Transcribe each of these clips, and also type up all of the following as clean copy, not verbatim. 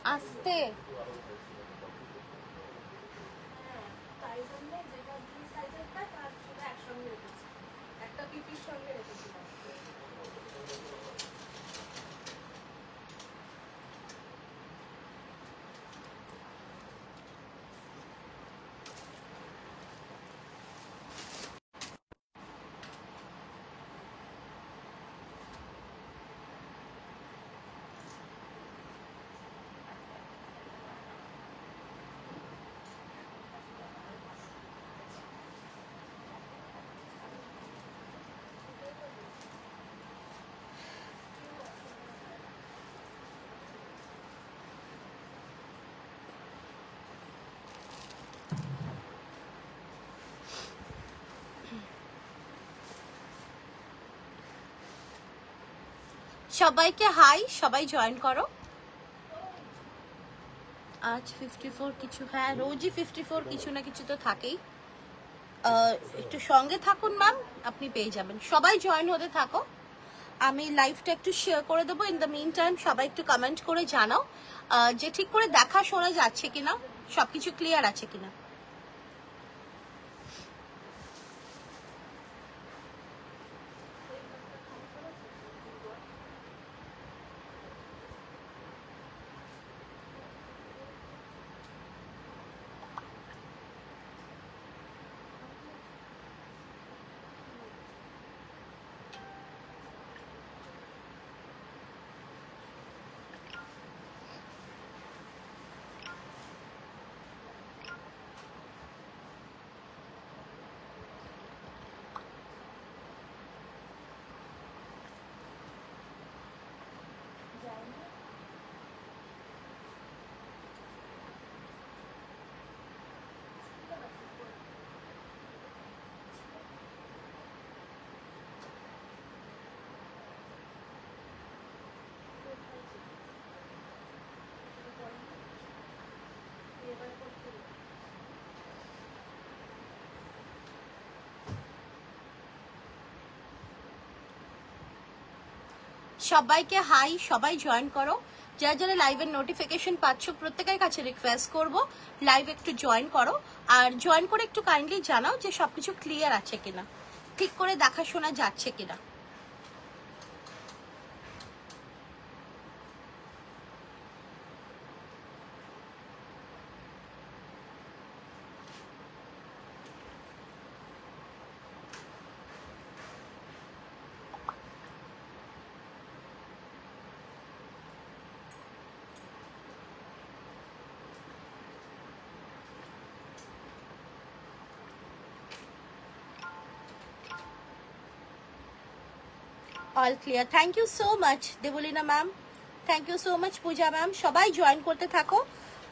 আস্তে একটা পিপির সঙ্গে রেখেছিলাম। সবাইকে হাই, সবাই জয়েন করো। আজ 54 কিছু, হ্যাঁ রোজই 54 কিছু না কিছু তো থাকেই। একটু সঙ্গে থাকুন ম্যাম, আপনি পেয়ে যাবেন। সবাই জয়েন হতে থাকো, আমি লাইভটা একটু শেয়ার করে দেবো। ইন দ্য মিন টাইম সবাই একটু কমেন্ট করে জানাও যে ঠিক করে দেখা শোনা যাচ্ছে কিনা, সবকিছু ক্লিয়ার আছে কিনা। সবাইকে হাই, সবাই জয়েন করো। যারা যারা লাইভের নোটিফিকেশন পাচ্ছ প্রত্যেকের কাছে রিকোয়েস্ট করব লাইভ একটু জয়েন করো, আর জয়েন করে একটু কাইন্ডলি জানাও যে সবকিছু ক্লিয়ার আছে কিনা, ঠিক করে দেখাশোনা যাচ্ছে কিনা। All clear, thank you so much Debalina ma'am, thank you so much Puja ma'am. সবাই জয়েন করতে থাকো,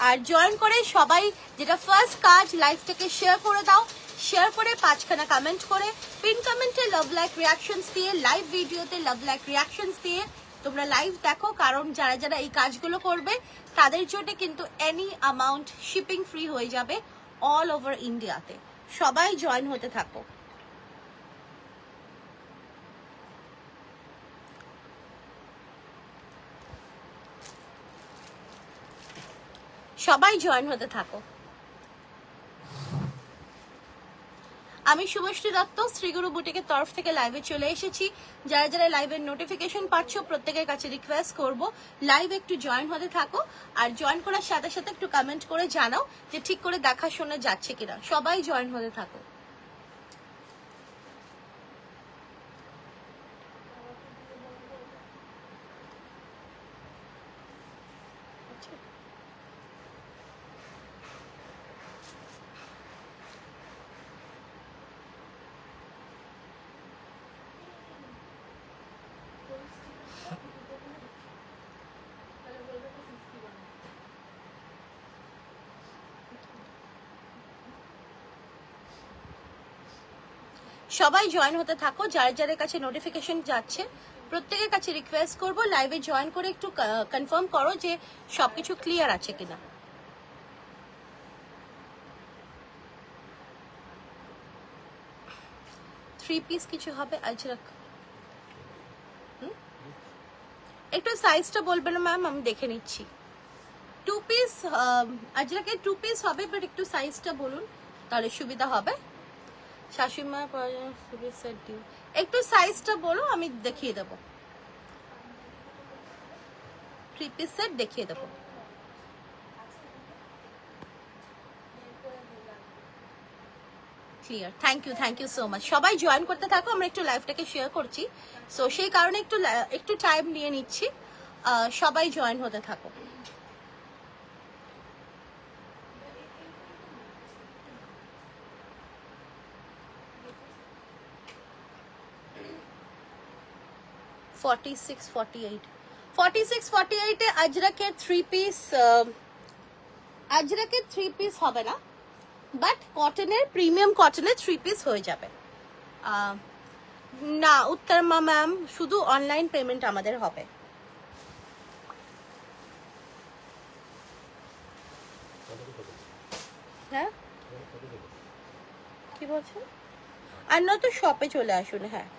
আর জয়েন করে সবাই যেটা ফার্স্ট কাজ লাইভটাকে শেয়ার করে দাও। শেয়ার করে 5খানা কমেন্ট করে, পিন কমেন্টে লাভ লাইক রিয়াকশনস দিয়ে, লাইভ ভিডিওতে লাভ লাইক রিয়াকশনস দিয়ে তোমরা লাইভ দেখো। কারণ যারা যারা এই কাজগুলো করবে তাদের জন্য কিন্তু এনি অ্যামাউন্ট শিপিং ফ্রি হয়ে যাবে অল ওভার ইন্ডিয়াতে। সবাই জয়েন হতে থাকো। সবাই জয়েন হতে থাকো। আমি শুভশ্রী দত্ত শ্রীগুরু বুটিকের তরফ থেকে লাইভে চলে এসেছি। যারা যারা লাইভের নোটিফিকেশন পাচ্ছ প্রত্যেকের কাছে রিকোয়েস্ট করব লাইভ একটু জয়েন হতে থাকো, আর জয়েন করার সাথে সাথে একটু কমেন্ট করে জানাও যে ঠিক করে দেখাশোনা যাচ্ছে কিনা। সবাই জয়েন হতে থাকো। সবাই জয়েন হতে থাকো। যার যাদের কাছে নোটিফিকেশন যাচ্ছে প্রত্যেকের কাছে রিকোয়েস্ট করব লাইভে জয়েন করে একটু কনফার্ম করো যে সবকিছু ক্লিয়ার আছে কিনা। থ্রি পিস কিছু হবে আজরাক, একটু সাইজটা বলবেন ম্যাম, আমি দেখে নিচ্ছি। টু পিস আজরাকে টু পিস হবে, বাট একটু সাইজটা বলুন তাহলে সুবিধা হবে। শাশুড়িমা সেট দিও, একটু সাইজটা বলো আমি দেখিয়ে দেবো। 3 পিস সেট দেখিয়ে দেবো। Clear, thank you so much. সবাই জয়েন করতে থাকো, আমরা একটু লাইভটাকে শেয়ার করছি, সো সেই কারণে একটু টাইম নিয়ে নিচ্ছি। সবাই জয়েন হতে থাকো। আজরাকের 3 পিস, আজরাকের 3 পিস হবে না, বাট কটনের প্রিমিয়াম কটনের 3 পিস হয়ে যাবে। না উত্তরমা ম্যাম, শুধু অনলাইন পেমেন্ট আমাদের হবে। হ্যাঁ কি বলছেন? আর নয়তো শপে চলে আসুন। হ্যাঁ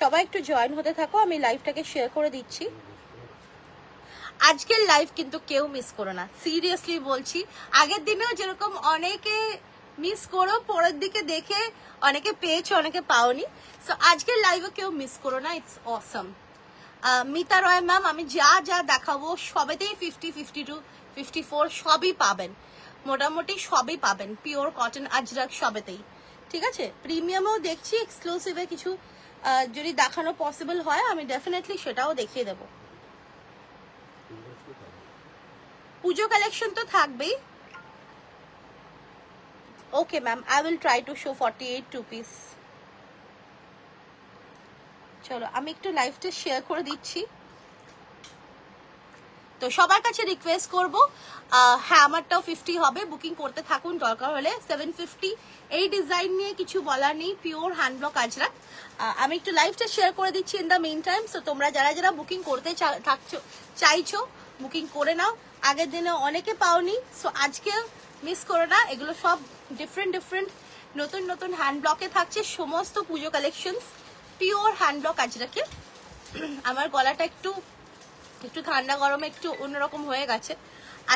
সবাই একটু জয়েন হতে থাকো, আমি লাইভটাকে শেয়ার করে দিচ্ছি। আজকের লাইভ কিন্তু কেউ মিস করো না, সিরিয়াসলি বলছি। আগের দিনেও যেরকম অনেকে মিস করো, পরের দিকে দেখে অনেকে পেয়েছো অনেকে পাওনি, সো আজকের লাইভে কেউ মিস করো না, it's Assam. Mita Roy ma'am, আমি যা যা দেখাবো সবেতেই 50, 52, 54 সবই পাবেন, মোটামুটি সবই পাবেন, পিওর কটন আজরাক সবেতেই। ঠিক আছে, প্রিমিয়ামও দেখছি, এক্সক্লুসিভে কিছু যদি দেখানো পসিবল হয় আমি ডেফিনেটলি সেটাও দেখিয়ে দেবো। পুজো কালেকশন তো থাকবেই। Okay ma'am, I will try to show 48 2 piece. চলো আমি একটু লাইভটা শেয়ার করে দিচ্ছি। তো সবার কাছে রিকোয়েস্ট করব, হ্যাঁ আমারটাও 50 হবে, বুকিং করতে থাকুন, দরকার হলে 750। এই ডিজাইন নিয়ে কিছু বলার নেই, পিওর হ্যান্ডব্লক আজরাক। আমি একটু লাইভটা শেয়ার করে দিচ্ছি in the main time. So তোমরা যারা যারা বুকিং করতে চাইছো বুকিং করে নাও, আগের দিনে অনেকে পাওনি, সো আজকে মিস করো না। এগুলো সব ডিফারেন্ট নতুন নতুন হ্যান্ডব্লকে থাকছে সমস্ত পুজো কালেকশনস, পিওর হ্যান্ডব্লক আজরাকে। আমার গলাটা একটু ঠান্ডা গরমে একটু অন্যরকম হয়ে গেছে,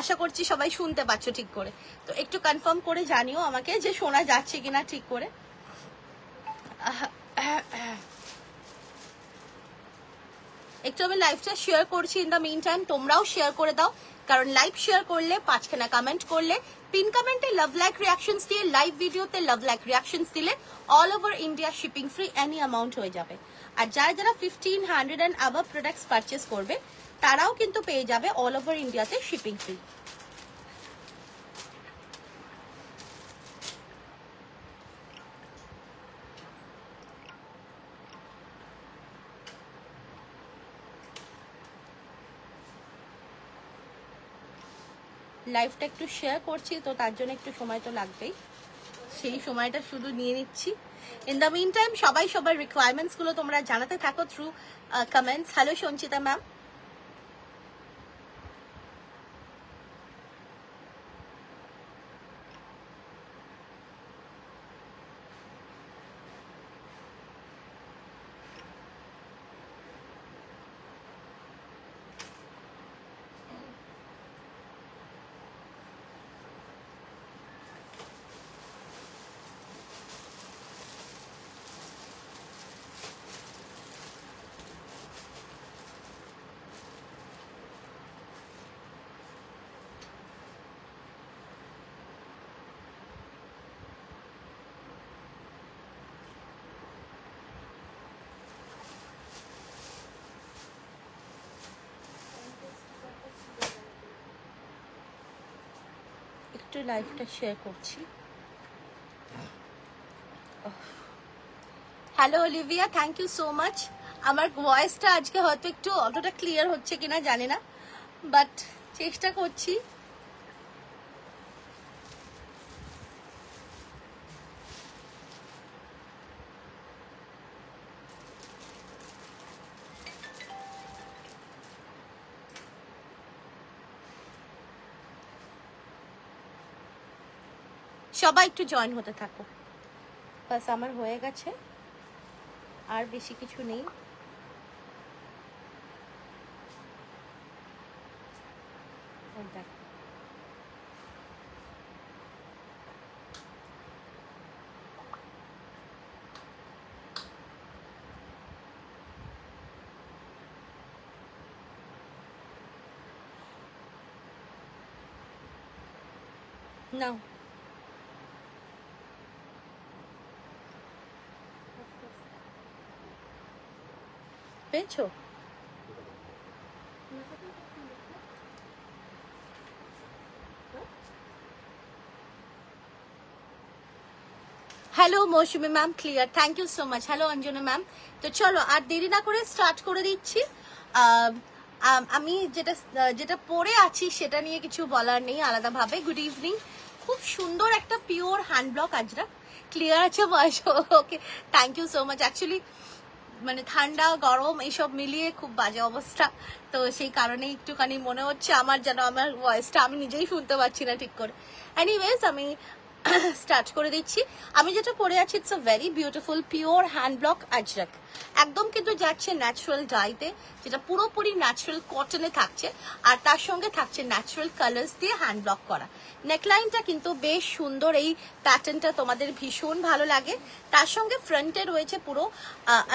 আশা করছি সবাই শুনতে পাচ্ছ ঠিক করে। তো একটু কনফার্ম করে জানিও আমাকে যে শোনা যাচ্ছে কিনা ঠিক করে। একটু আমি লাইভটা শেয়ার করছি ইন দ্য মিন টাইম, তোমরাও শেয়ার করে দাও, কারণ লাইভ শেয়ার করলে 5খানা কমেন্ট করলে, পিন কমেন্টে লাভ লাইক রিয়াকশনস দিয়ে, লাইভ ভিডিওতে লাভ লাইক রিয়াকশনস দিলে all over India shipping free any amount হয়ে যাবে। আর যারা যারা 1500 অ্যান্ড অ্যাবাভ প্রোডাক্টস পারচেস করবে তারাও কিন্তু পেয়ে যাবে অল ওভার ইন্ডিয়াতে শিপিং ফ্রি। লাইভটা একটু শেয়ার করছি, তো তার জন্য একটু সময় তো লাগবেই, সেই সময়টা শুধু নিয়ে নিচ্ছি। ইন দ্য মিন টাইম সবাই সবার রিকোয়ারমেন্টস গুলো তোমরা জানাতে থাকো through comments. Hello Sanchita ma'am, একটু লাইভটা শেয়ার করছি। Hello Olivia, thank you so much. আমার ভয়েসটা আজকে হয়তো একটু অতটা ক্লিয়ার হচ্ছে কিনা জানি না, বাট চেষ্টা করছি। সবাই একটু জয়েন হতে থাকো, বাস আমার হয়ে গেছে, আর বেশি কিছু নেই। নাও পেয়েছো? Hello Mousumi ma'am, clear, thank you so much. Hello Anjana ma'am. তো চলো আর দেরি না করে স্টার্ট করে দিচ্ছি। আমি যেটা পরে আছি সেটা নিয়ে কিছু বলার নেই আলাদাভাবে। Good evening. খুব সুন্দর একটা pure hand block Ajrakh, clear আছে voice? Okay, thank you so much. Actually মানে ঠান্ডা গরম এইসব মিলিয়ে খুব বাজে অবস্থা, তো সেই কারণে একটুখানি মনে হচ্ছে আমার যেন আমার ভয়েসটা আমি নিজেই শুনতে পাচ্ছি না ঠিক করে। এনিওয়েজ আমি স্টার্ট করে দিচ্ছি। আমি যেটা পরে আছি it's a very beautiful pure hand block Ajrak, একদম কিন্তু যাচ্ছে ন্যাচারাল ডাইতে, যেটা পুরোপুরি ন্যাচারাল কটনে থাকছে, আর তার সঙ্গে থাকছে ন্যাচারাল কালার্স দিয়ে হ্যান্ড ব্লক করা। নেকলাইনটা কিন্তু বেশ সুন্দর, এই প্যাটার্নটা তোমাদের ভীষণ ভালো লাগে। তার সঙ্গে ফ্রন্টে রয়েছে পুরো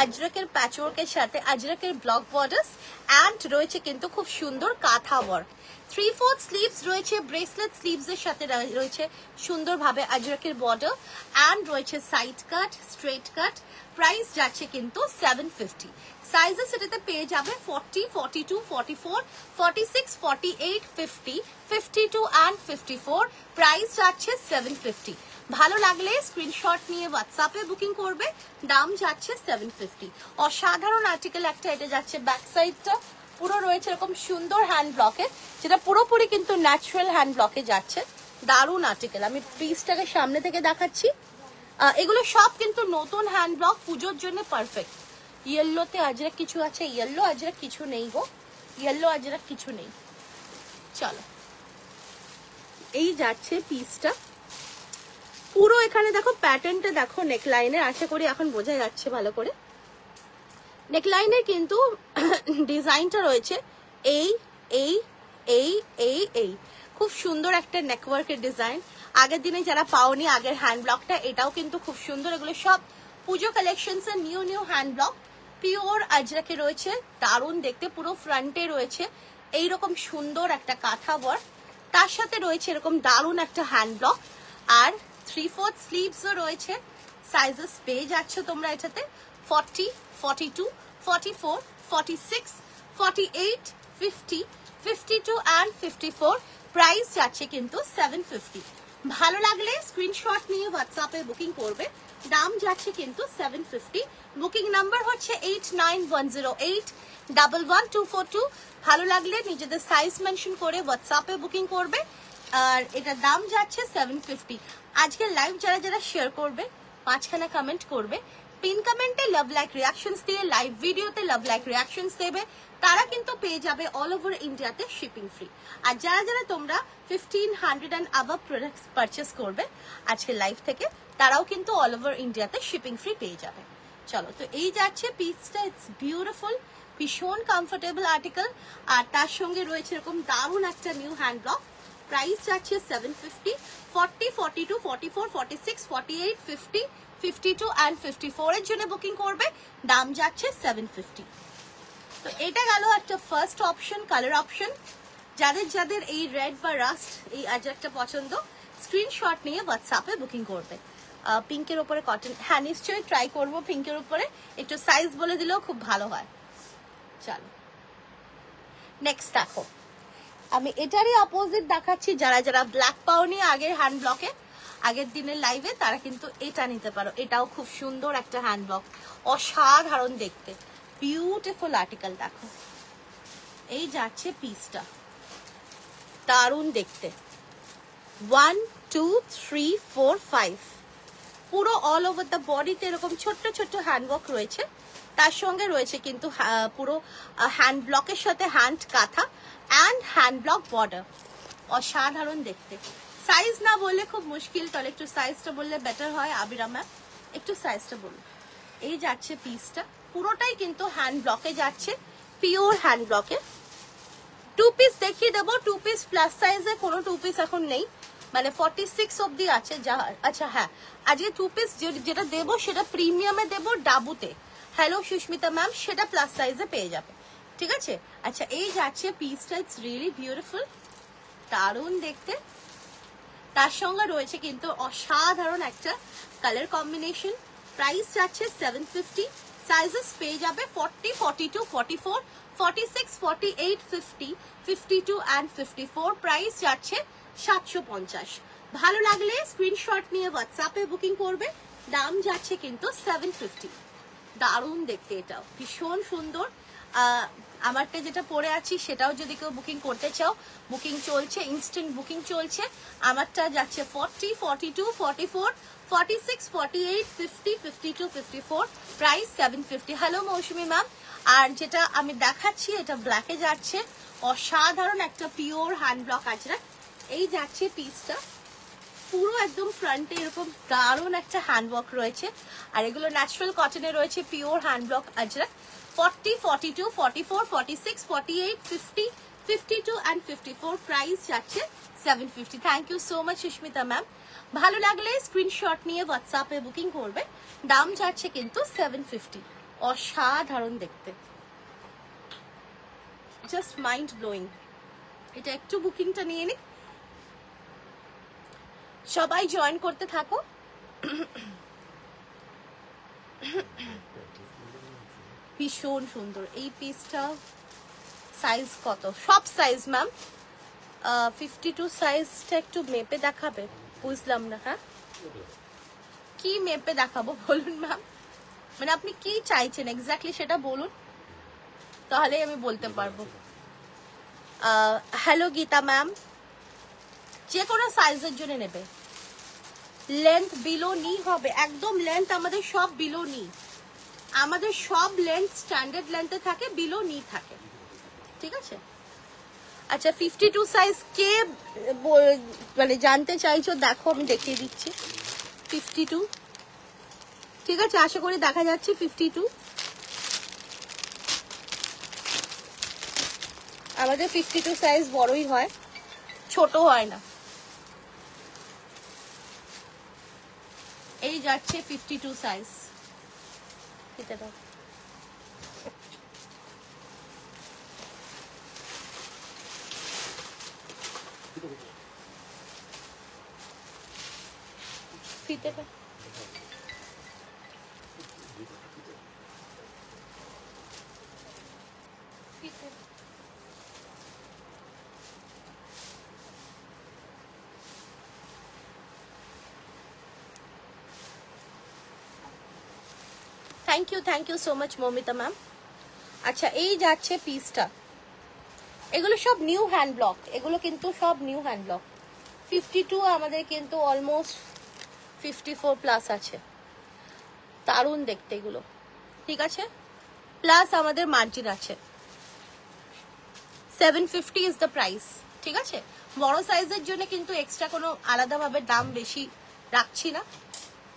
আজরাকের প্যাচওয়ার্কের সাথে আজরাকের ব্লক বর্ডার্স, অ্যান্ড রয়েছে কিন্তু খুব সুন্দর কাঁথা ওয়ার্ক। 3/4 স্লিভস রয়েছে, ব্রেসলেট স্লিভস এর সাথে রয়েছে সুন্দরভাবে আজরাকের বর্ডার, অ্যান্ড রয়েছে সাইড কাট, স্ট্রেট কাট। প্রাইস যাচ্ছে কিন্তু 750। সাইজেস এটাতে পেয়ে যাবে 40, 42, 44, 46, 48, 50, 52 অ্যান্ড 54। প্রাইস যাচ্ছে 750। ভালো লাগলে স্ক্রিনশট নিয়ে হোয়াটসঅ্যাপে বুকিং করবে, দাম যাচ্ছে 750। অসাধারণ আর্টিকেল একটা, এটা যাচ্ছে ব্যাক সাইডটা পুরো রয়েছে এরকম সুন্দর হ্যান্ড ব্লকে, যেটা পুরোপুরি কিন্তু ন্যাচারাল হ্যান্ড ব্লকে যাচ্ছে। দারুণ আর্টিকেল। আমি পিসটাকে সামনে থেকে দেখাচ্ছি। এগুলো সব কিন্তু নতুন হ্যান্ড ব্লক, পুজোর জন্য পারফেক্ট। ইয়েলোতে আজরাক কিছু আছে, ইয়েলো আজরাক কিছু নেই গো, ইয়েলো আজরাক কিছু নেই। চলো, এই যাচ্ছে পিসটা পুরো। এখানে দেখো প্যাটার্নটা দেখো নেকলাইনের, আশা করি এখন বোঝা যাচ্ছে ভালো করে। নেকলাইনের কিন্তু ডিজাইনটা রয়েছে এই এই এই এই এই খুব সুন্দর একটা নেকওয়ার্কের ডিজাইন। আগের দিনে যারা পাওনি আগের হ্যান্ড ব্লকটা, এটাও কিন্তু খুব সুন্দর। এগুলো সব পুজো কালেকশনস এর new new hand block, pure আজরাকে রয়েছে, দারুণ দেখতে। পুরো ফ্রন্টে রয়েছে এইরকম সুন্দর একটা কাঁথা ওয়ার্ক, তার সাথে রয়েছে এরকম দারুণ একটা হ্যান্ড ব্লক, আর 3/4 স্লিভসও রয়েছে। সাইজেস পেয়ে যাচ্ছ তোমরা এটাতে 40, 42, 44, 46, 48, 50, 52 and 54। প্রাইস যাচ্ছে কিন্তু 750। ভালো লাগলে স্ক্রিনশট নিয়ে হোয়াটসঅ্যাপে বুকিং করবে, দাম যাচ্ছে কিন্তু 750। বুকিং নাম্বার হচ্ছে 8910811242। ভালো লাগলে নিজেদের সাইজ মেনশন করে হোয়াটসঅ্যাপে বুকিং করবে, আর এটার দাম যাচ্ছে 750। আজকের লাইভ যারা যারা শেয়ার করবে 5খানা কমেন্ট করবে, পিন কমেন্টে লাভ লাইক রিয়াকশনস দিয়ে লাইভ ভিডিওতে লাভ লাইক রিয়াকশনস দেবে, তারা কিন্তু পেয়ে যাবে অল ওভার ইন্ডিয়াতে শিপিং ফ্রি। আর যারা যারা তোমরা 1500 and above প্রোডাক্টস পারচেস করবে আজকে লাইভ থেকে, তারাও কিন্তু অল ওভার ইন্ডিয়াতে শিপিং ফ্রি পেয়ে যাবে। চলো, তো এই যাচ্ছে পিসটা, ইটস বিউটিফুল, ভীষণ কমফোর্টেবল আর্টিকেল, আর তার সঙ্গে রয়েছে এরকম দারুণ একটা নিউ হ্যান্ড ব্লক। প্রাইস যাচ্ছে 750। 40, 42, 44, 46, 48, 50, 52 and 54 এর জন্য বুকিং করবে, দাম যাচ্ছে 750। তো এটা গেল একটা ফার্স্ট অপশন, কালার অপশন। যাদের যাদের এই রেড বা রাস্ট এই আজরাকটা পছন্দ, স্ক্রিনশট নিয়ে হোয়াটসঅ্যাপে বুকিং করবে। পিঙ্কের উপরে কটন, হ্যাঁ নিশ্চয়ই ট্রাই করবো পিঙ্কের উপরে, একটু সাইজ বলে দিলেও খুব ভালো হয়। চলো নেক্সট দেখো, আমি এটারই অপোজিট দেখাচ্ছি। যারা যারা ব্ল্যাক পাওনি আগের হ্যান্ড ব্লকে, আগের দিনের লাইভে, তারা কিন্তু এটা নিতে পারো। এটাও খুব সুন্দর একটা হ্যান্ড ব্লক, অসাধারণ দেখতে, বিউটিফুল আর্টিকেল। দেখো এই যাচ্ছে পিসটা, দারুণ দেখতে। 1, 2, 3, 4, 5 পুরো অল ওভার দ্য বডিতে এরকম ছোট্ট ছোট্ট হ্যান্ড ওয়ার্ক রয়েছে, তার সঙ্গে রয়েছে কিন্তু পুরো হ্যান্ড ব্লকের সাথে হ্যান্ড কাঁথা অ্যান্ড হ্যান্ড ব্লক বর্ডার, অসাধারণ দেখতে। সাইজ না বললে খুব মুশকিল, তাহলে একটু সাইজটা বললে বেটার হয়। আবিরা ম্যাম একটু সাইজটা বলুন। এই যাচ্ছে পিসটা, পুরোটাই কিন্তু হ্যান্ড ব্লকে যাচ্ছে, পিওর হ্যান্ড ব্লকে। 2 পিস দেখিয়ে দেবো, 2 পিস প্লাস সাইজে কোনো 2 পিস এখন নেই, মানে 46 অব্দি আছে যা। আচ্ছা হ্যাঁ, আজকে 2 পিস যেটা দেবো সেটা প্রিমিয়ামে দেবো, ডাবুতে। হ্যালো সুস্মিতা ম্যাম, সেটা প্লাস সাইজে পেয়ে যাবে, ঠিক আছে। আচ্ছা এই যাচ্ছে পিসটা, ইটস রিয়েলি বিউটিফুল, দারুণ দেখতে। তার সঙ্গে রয়েছে কিন্তু অসাধারণ একটা কালার কম্বিনেশন। প্রাইস যাচ্ছে 750। সাইজেস পেয়ে যাবে 40, 42, 44, 46, 48, 50, 52 and 54। প্রাইস যাচ্ছে 750। ভালো লাগলে স্ক্রিনশট নিয়ে হোয়াটসঅ্যাপে বুকিং করবে। দাম যাচ্ছে কিন্তু 750। দারুণ দেখতে, এটাও ভীষণ সুন্দর। আমারটা যেটা পরে আছি সেটাও যদি কেউ বুকিং করতে চাও, বুকিং চলছে, ইনস্ট্যান্ট বুকিং চলছে। আমারটা যাচ্ছে 40, 42, 44, 46, 48, 50, 52, 54। প্রাইস 750। Hello Mousumi ma'am. আর যেটা আমি দেখাচ্ছি এটা ব্ল্যাকে যাচ্ছে, অসাধারণ একটা পিওর হ্যান্ড ব্লক আজরাক। এই যাচ্ছে পিসটা, পুরো একদম ফ্রন্টে এরকম দারুণ একটা হ্যান্ডওয়ার্ক রয়েছে। আর এগুলো ন্যাচারাল কটনে রয়েছে, pure hand block Ajrakh. 40, 42, 44, 46, 48, 50, 52 and 54। Price যাচ্ছে 750। Thank you so much Susmita ma'am. ভালো লাগলে স্ক্রিনশট নিয়ে হোয়াটসঅ্যাপে বুকিং করবে। দাম যাচ্ছে কিন্তু 750। অসাধারণ দেখতে, জাস্ট মাইন্ড ব্লোয়িং। এটা একটু বুকিংটা নিয়ে নিক, সবাই জয়েন করতে থাকো। ভীষণ সুন্দর এই পিসটা। সাইজ কত? সব সাইজ ম্যাম। 52 সাইজটা একটু মেপে দেখাবে? বুঝলাম না। হ্যাঁ, কি মেপে দেখাবো বলুন ম্যাম, মানে আপনি কি চাইছেন এক্স্যাক্টলি সেটা বলুন, তাহলে আমি বলতে পারবো। Hello Gita ma'am. যে কোনো সাইজের জন্য নেবে। লেন্থ বিলো নি হবে, একদম লেন্থ আমাদের সব বিলো নি। আমাদের সব লেন্থ স্ট্যান্ডার্ড লেন্থে থাকে, বিলো নি থাকে, ঠিক আছে? আচ্ছা 52 সাইজ কে মানে জানতে চাইছো? দেখো আমি দেখিয়ে দিচ্ছি। 52, ঠিক আছে, আশা করি দেখা যাচ্ছে 52। আমাদের 52 সাইজ বড়ই হয়, ছোট হয় না। এই যাচ্ছে 52 সাইজ। এটা দাও। ফিতেটা thank you so much Mamita ma'am. আচ্ছা এই যাচ্ছে পিসটা, এগুলো সব নিউ হ্যান্ড ব্লক, এগুলো কিন্তু সব নিউ হ্যান্ড ব্লক। 52 আমাদের কিন্তু অলমোস্ট 54 প্লাস আছে। দারুণ দেখতে এগুলো, ঠিক আছে? প্লাস আমাদের মার্জিন আছে। 750 ইজ দ্য প্রাইস, ঠিক আছে? বড় সাইজের জন্য কিন্তু এক্সট্রা কোনো আলাদাভাবে দাম বেশি রাখছি না,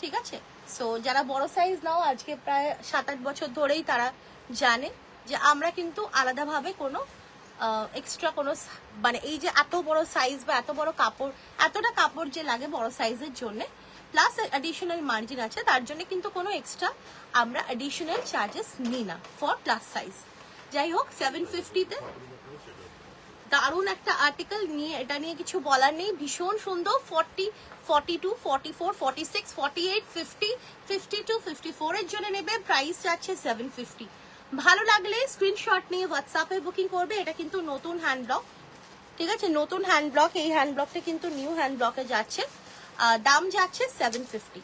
ঠিক আছে? সো যারা বড় সাইজ নাও আজকে প্রায় 7-8 বছর ধরেই তারা জানে যে আমরা কিন্তু আলাদাভাবে কোনো এক্সট্রা কোনো মানে এই যে এত বড় সাইজ বা এত বড় কাপড়, এতটা কাপড় যে লাগে বড় সাইজের জন্য, প্লাস অ্যাডিশনাল মার্জিন আছে, তার জন্য কিন্তু কোনো এক্সট্রা আমরা অ্যাডিশনাল চার্জেস নিই না ফর প্লাস সাইজ। যাই হোক 750-তে দারুণ একটা আর্টিকেল নিয়ে, এটা নিয়ে কিছু বলার নেই, ভীষণ সুন্দর। 40, 42, 44, 46, 48, 50, 52, 54 এর জন্য নেবে। প্রাইস যাচ্ছে 750। ভালো লাগলে স্ক্রিনশট নিয়ে হোয়াটসঅ্যাপে বুকিং করবে। এটা কিন্তু নতুন হ্যান্ড ব্লক, ঠিক আছে? নতুন হ্যান্ড ব্লক, এই হ্যান্ড ব্লকটা কিন্তু নিউ হ্যান্ড ব্লকে যাচ্ছে। দাম যাচ্ছে 750।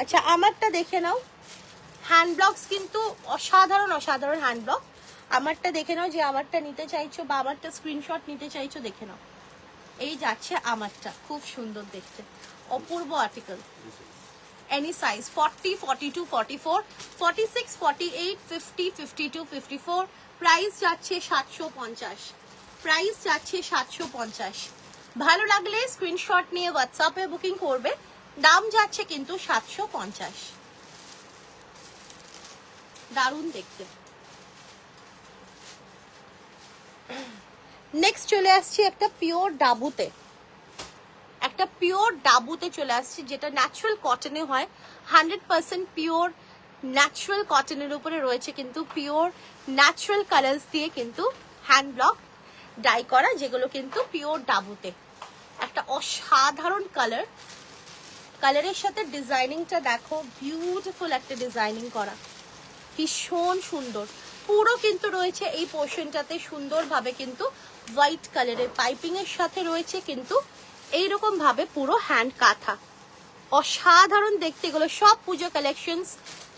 আচ্ছা আমারটা দেখে নাও। হ্যান্ড ব্লকস কিন্তু অসাধারণ অসাধারণ হ্যান্ড ব্লক। আমারটা দেখে নাও, যে আমারটা নিতে চাইছো বা আমারটা স্ক্রিনশট নিতে চাইছো দেখে নাও। এই যাচ্ছে আমারটা, খুব সুন্দর দেখতে, অপূর্ব আর্টিকেল। Any size 40, 42, 44, 46, 48, 50, 52, 54। প্রাইস যাচ্ছে 750। প্রাইস যাচ্ছে 750। ভালো লাগলে স্ক্রিনশট নিয়ে হোয়াটসঅ্যাপে বুকিং করবে। দাম যাচ্ছে কিন্তু 750। দারুণ দেখতে। নেক্সট চলে আসছি একটা পিওর ডাবুতে, একটা পিওর ডাবুতে চলে আসছি, যেটা ন্যাচারাল কটনে হয়, 100% পিওর ন্যাচারাল কটনের উপরে রয়েছে কিন্তু পিওর ন্যাচারাল কালার্স দিয়ে কিন্তু হ্যান্ড ব্লক ডাই করা, যেগুলো কিন্তু পিওর ডাবুতে। একটা অসাধারণ কালার, কালারের সাথে ডিজাইনিংটা দেখো, বিউটিফুল একটা ডিজাইনিং করা, ভীষণ সুন্দর। পুরো কিন্তু রয়েছে এই পোর্শনটাতে সুন্দরভাবে কিন্তু হোয়াইট কালারের পাইপিং এর সাথে রয়েছে কিন্তু এইরকম ভাবে পুরো হ্যান্ড কাঁথা, অসাধারণ দেখতে। এগুলো সব পুজো কালেকশনস,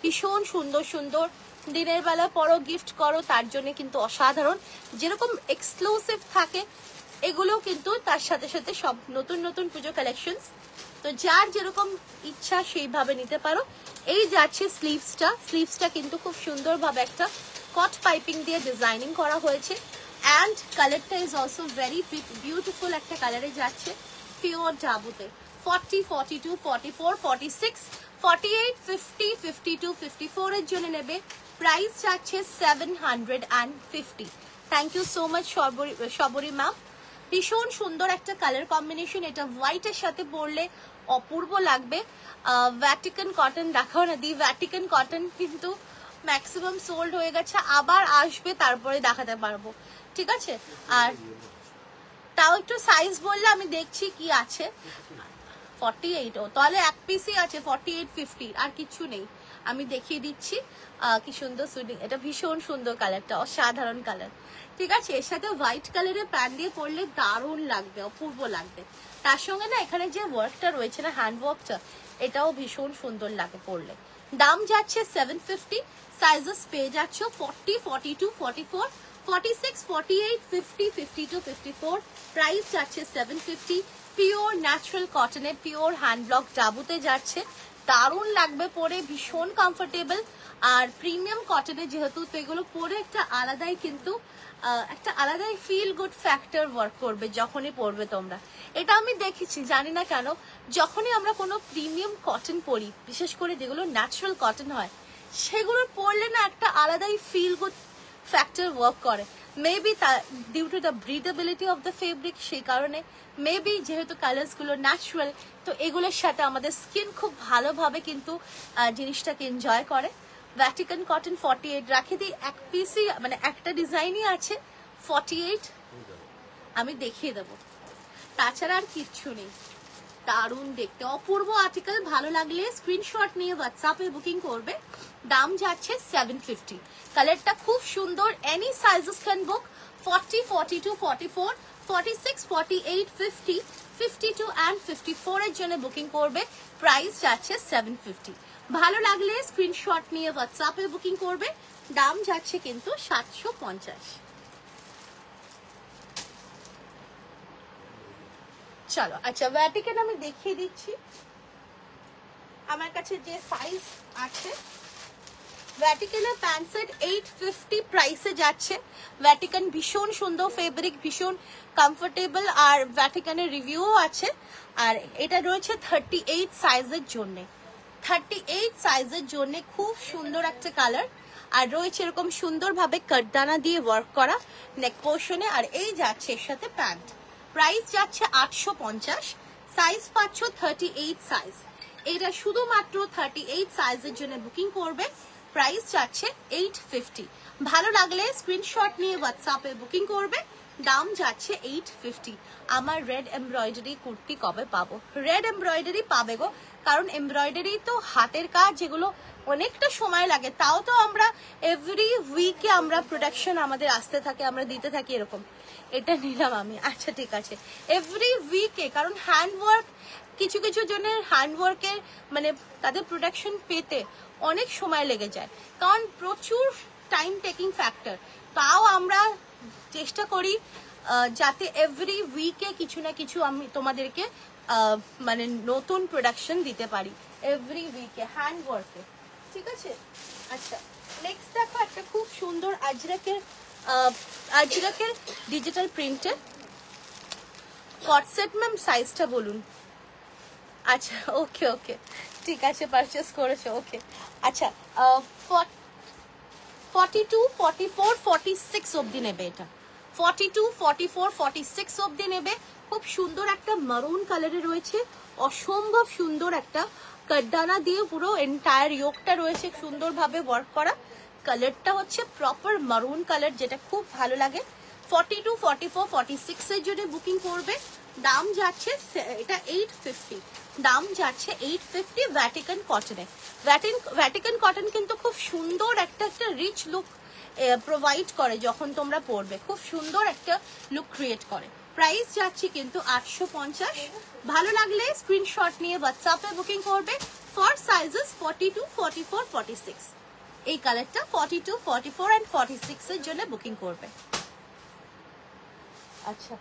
ভীষণ সুন্দর সুন্দর। দিনের বেলা পরো, গিফট করো, তার জন্য কিন্তু অসাধারণ। যেরকম এক্সক্লুসিভ থাকে এগুলো কিন্তু তার সাথে সাথে সব নতুন নতুন পুজো কালেকশনস। তো যার যেরকম ইচ্ছা সেইভাবে নিতে পারো। এই যাচ্ছে স্লিভসটা, স্লিভসটা কিন্তু খুব সুন্দরভাবে একটা কট পাইপিং দিয়ে ডিজাইনিং করা হয়েছে। অ্যান্ড কালারটা ইজ অলসো ভেরি বিউটিফুল একটা কালারে যাচ্ছে, পিওর ডাবুতে। 40, 42, 44, 46, 48, 50, 52, 54 এর জন্য নেবে। প্রাইস যাচ্ছে 750। Thank you so much Shabari ma'am. ভীষণ সুন্দর একটা কালার কম্বিনেশন, এটা হোয়াইটের সাথে পরলে অপূর্ব লাগবে। ভ্যাটিকান কটন দেখাও না দি, ভ্যাটিকান কটন কিন্তু ম্যাক্সিমাম সোল্ড হয়ে গেছে, আবার আসবে তারপরে দেখাতে পারবো, ঠিক আছে? আর তাও একটু সাইজ বললে আমি দেখছি কি আছে। 48, ও তাহলে এক পিসই আছে 48, 50, আর কিছু নেই। আমি দেখিয়ে দিচ্ছি কি সুন্দর সুইডিং, এটা ভীষণ সুন্দর কালারটা, অসাধারণ কালার, ঠিক আছে? এর সাথে হোয়াইট কালারের প্যান্ট দিয়ে পরলে দারুণ লাগবে, অপূর্ব লাগবে। তার সঙ্গে না এখানে যে ওয়ার্কটা রয়েছে না, হ্যান্ড ওয়ার্কটা, এটাও ভীষণ সুন্দর লাগে পরলে। দাম যাচ্ছে 750। সাইজেস পেয়ে যাচ্ছ 40, 42, 44, 46, 48, 50, 52, 54। প্রাইস যাচ্ছে 750। পিওর ন্যাচারাল কটনে পিওর হ্যান্ড ব্লক ডাবুতে যাচ্ছে, দারুণ লাগবে পরে, ভীষণ কমফোর্টেবল। আর প্রিমিয়াম কটনে যেহেতু, তো এগুলো পরে একটা আলাদাই কিন্তু একটা আলাদাই ফিল গুড ফ্যাক্টর ওয়ার্ক করবে যখনই পরবে তোমরা। এটা আমি দেখেছি, জানি না কেন, যখনই আমরা কোনো প্রিমিয়াম কটন পরি, বিশেষ করে যেগুলো ন্যাচারাল কটন হয়, সেগুলো পরলে না একটা আলাদাই ফিল গুড ফ্যাক্টর ওয়ার্ক করে। Maybe due to the breathability of the fabric, সেই কারণে মেবি যেহেতু কালার্সগুলো ন্যাচারাল, তো এগুলোর সাথে আমাদের স্কিন খুব ভালোভাবে কিন্তু জিনিসটাকে এনজয় করে। ভ্যাটিকান কটন 48 রাখে দিই, এক পিসই মানে একটা ডিজাইনই আছে 48, আমি দেখিয়ে দেবো, তাছাড়া আর কিচ্ছু নেই। দারুণ দেখতে, অপূর্ব আর্টিকেল। ভালো লাগলে স্ক্রিনশট নিয়ে হোয়াটসঅ্যাপে বুকিং করবে। দাম যাচ্ছে 750। কালারটা খুব সুন্দর, any sizes can book. 40, 42, 44, 46, 48, 50, 52 and 54 এর জন্য বুকিং করবে। প্রাইস যাচ্ছে 750। ভালো লাগলে স্ক্রিনশট নিয়ে হোয়াটসঅ্যাপে বুকিং করবে। দাম যাচ্ছে কিন্তু 750। চলো, আচ্ছা ভ্যাটিকান আমি দেখিয়ে দিচ্ছি আমার কাছে যে সাইজ আছে। ভ্যাটিকানের প্যান্ট সেট 850 প্রাইসে যাচ্ছে। ভ্যাটিকান ভীষণ সুন্দর ফেব্রিক, ভীষণ কমফোর্টেবল, আর ভ্যাটিকানের রিভিউও আছে। আর এটা রয়েছে 38 সাইজের জন্য, 38 সাইজের জন্য খুব সুন্দর একটা কালার। আর রয়েছে এরকম সুন্দরভাবে কাটদানা দিয়ে ওয়ার্ক করা নেক পোর্শনে। আর এই যাচ্ছে এর সাথে প্যান্ট। প্রাইস যাচ্ছে 850। সাইজ পাচ্ছ 38 সাইজ। এটা শুধুমাত্র 38 সাইজের জন্য বুকিং করবে। প্রাইস যাচ্ছে 850। ভালো লাগলে স্ক্রিনশট নিয়ে হোয়াটসঅ্যাপে বুকিং করবে। দাম যাচ্ছে 850। আমার রেড এমব্রয়ডারি কুর্তি কবে পাবো? রেড এমব্রয়ডারি পাবে গো, কারণ এমব্রয়ডারি তো হাতের কাজ, যেগুলো অনেকটা সময় লাগে। তাও তো আমরা এভরি উইকে আমরা প্রোডাকশন আমাদের আসতে থাকে, আমরা দিতে থাকি এরকম। এটা নিলাম আমি, আচ্ছা ঠিক আছে, এভরি উইকে, কারণ হ্যান্ডওয়ার্ক কিছু কিছু জনের হ্যান্ডওয়ার্কের মানে তাদের প্রোডাকশন পেতে অনেক সময় লেগে যায়, কারণ প্রচুর টাইম টেকিং ফ্যাক্টর। তাও আমরা চেষ্টা করি যাতে এভরি উইকে কিছু না কিছু আমি তোমাদেরকে মানে নতুন প্রোডাকশন দিতে পারি এভরি উইকে হ্যান্ডওয়ার্কে, ঠিক আছে? আচ্ছা নেক্সট দেখো একটা খুব সুন্দর আজরাকের ডিজিটাল প্রিন্টের কট সেট। ম্যাম সাইজটা বলুন। আচ্ছা ওকে ওকে, ঠিক আছে, পারচেস করেছো, ওকে। আচ্ছা 42, 44, 46 অবধি নেবে এটা। 42, 44, 46 অবধি নেবে। খুব সুন্দর একটা মারুন কালারে রয়েছে, অসম্ভব সুন্দর একটা কাটদানা দিয়ে পুরো এন্টায়ার ইয়োগটা রয়েছে সুন্দরভাবে ওয়ার্ক করা। কালারটা হচ্ছে প্রপার মারুন কালার, যেটা খুব ভালো লাগে। 42, 44, 46 এর জন্য বুকিং করবে। দাম যাচ্ছে এটা 850, দাম যাচ্ছে 850 ভ্যাটিকান কটনে। ভ্যাটিকান কটন কিন্তু খুব সুন্দর একটা রিচ লুক প্রোভাইড করে, যখন তোমরা পরবে খুব সুন্দর একটা লুক ক্রিয়েট করে। প্রাইস যাচ্ছে কিন্তু 850। ভালো লাগলে স্ক্রিনশট নিয়ে হোয়াটসঅ্যাপে বুকিং করবে ফর সাইজেস 42, 44, 46। এই কালারটা 42, 44 এন্ড 46 এর জন্য বুকিং করবে। আচ্ছা,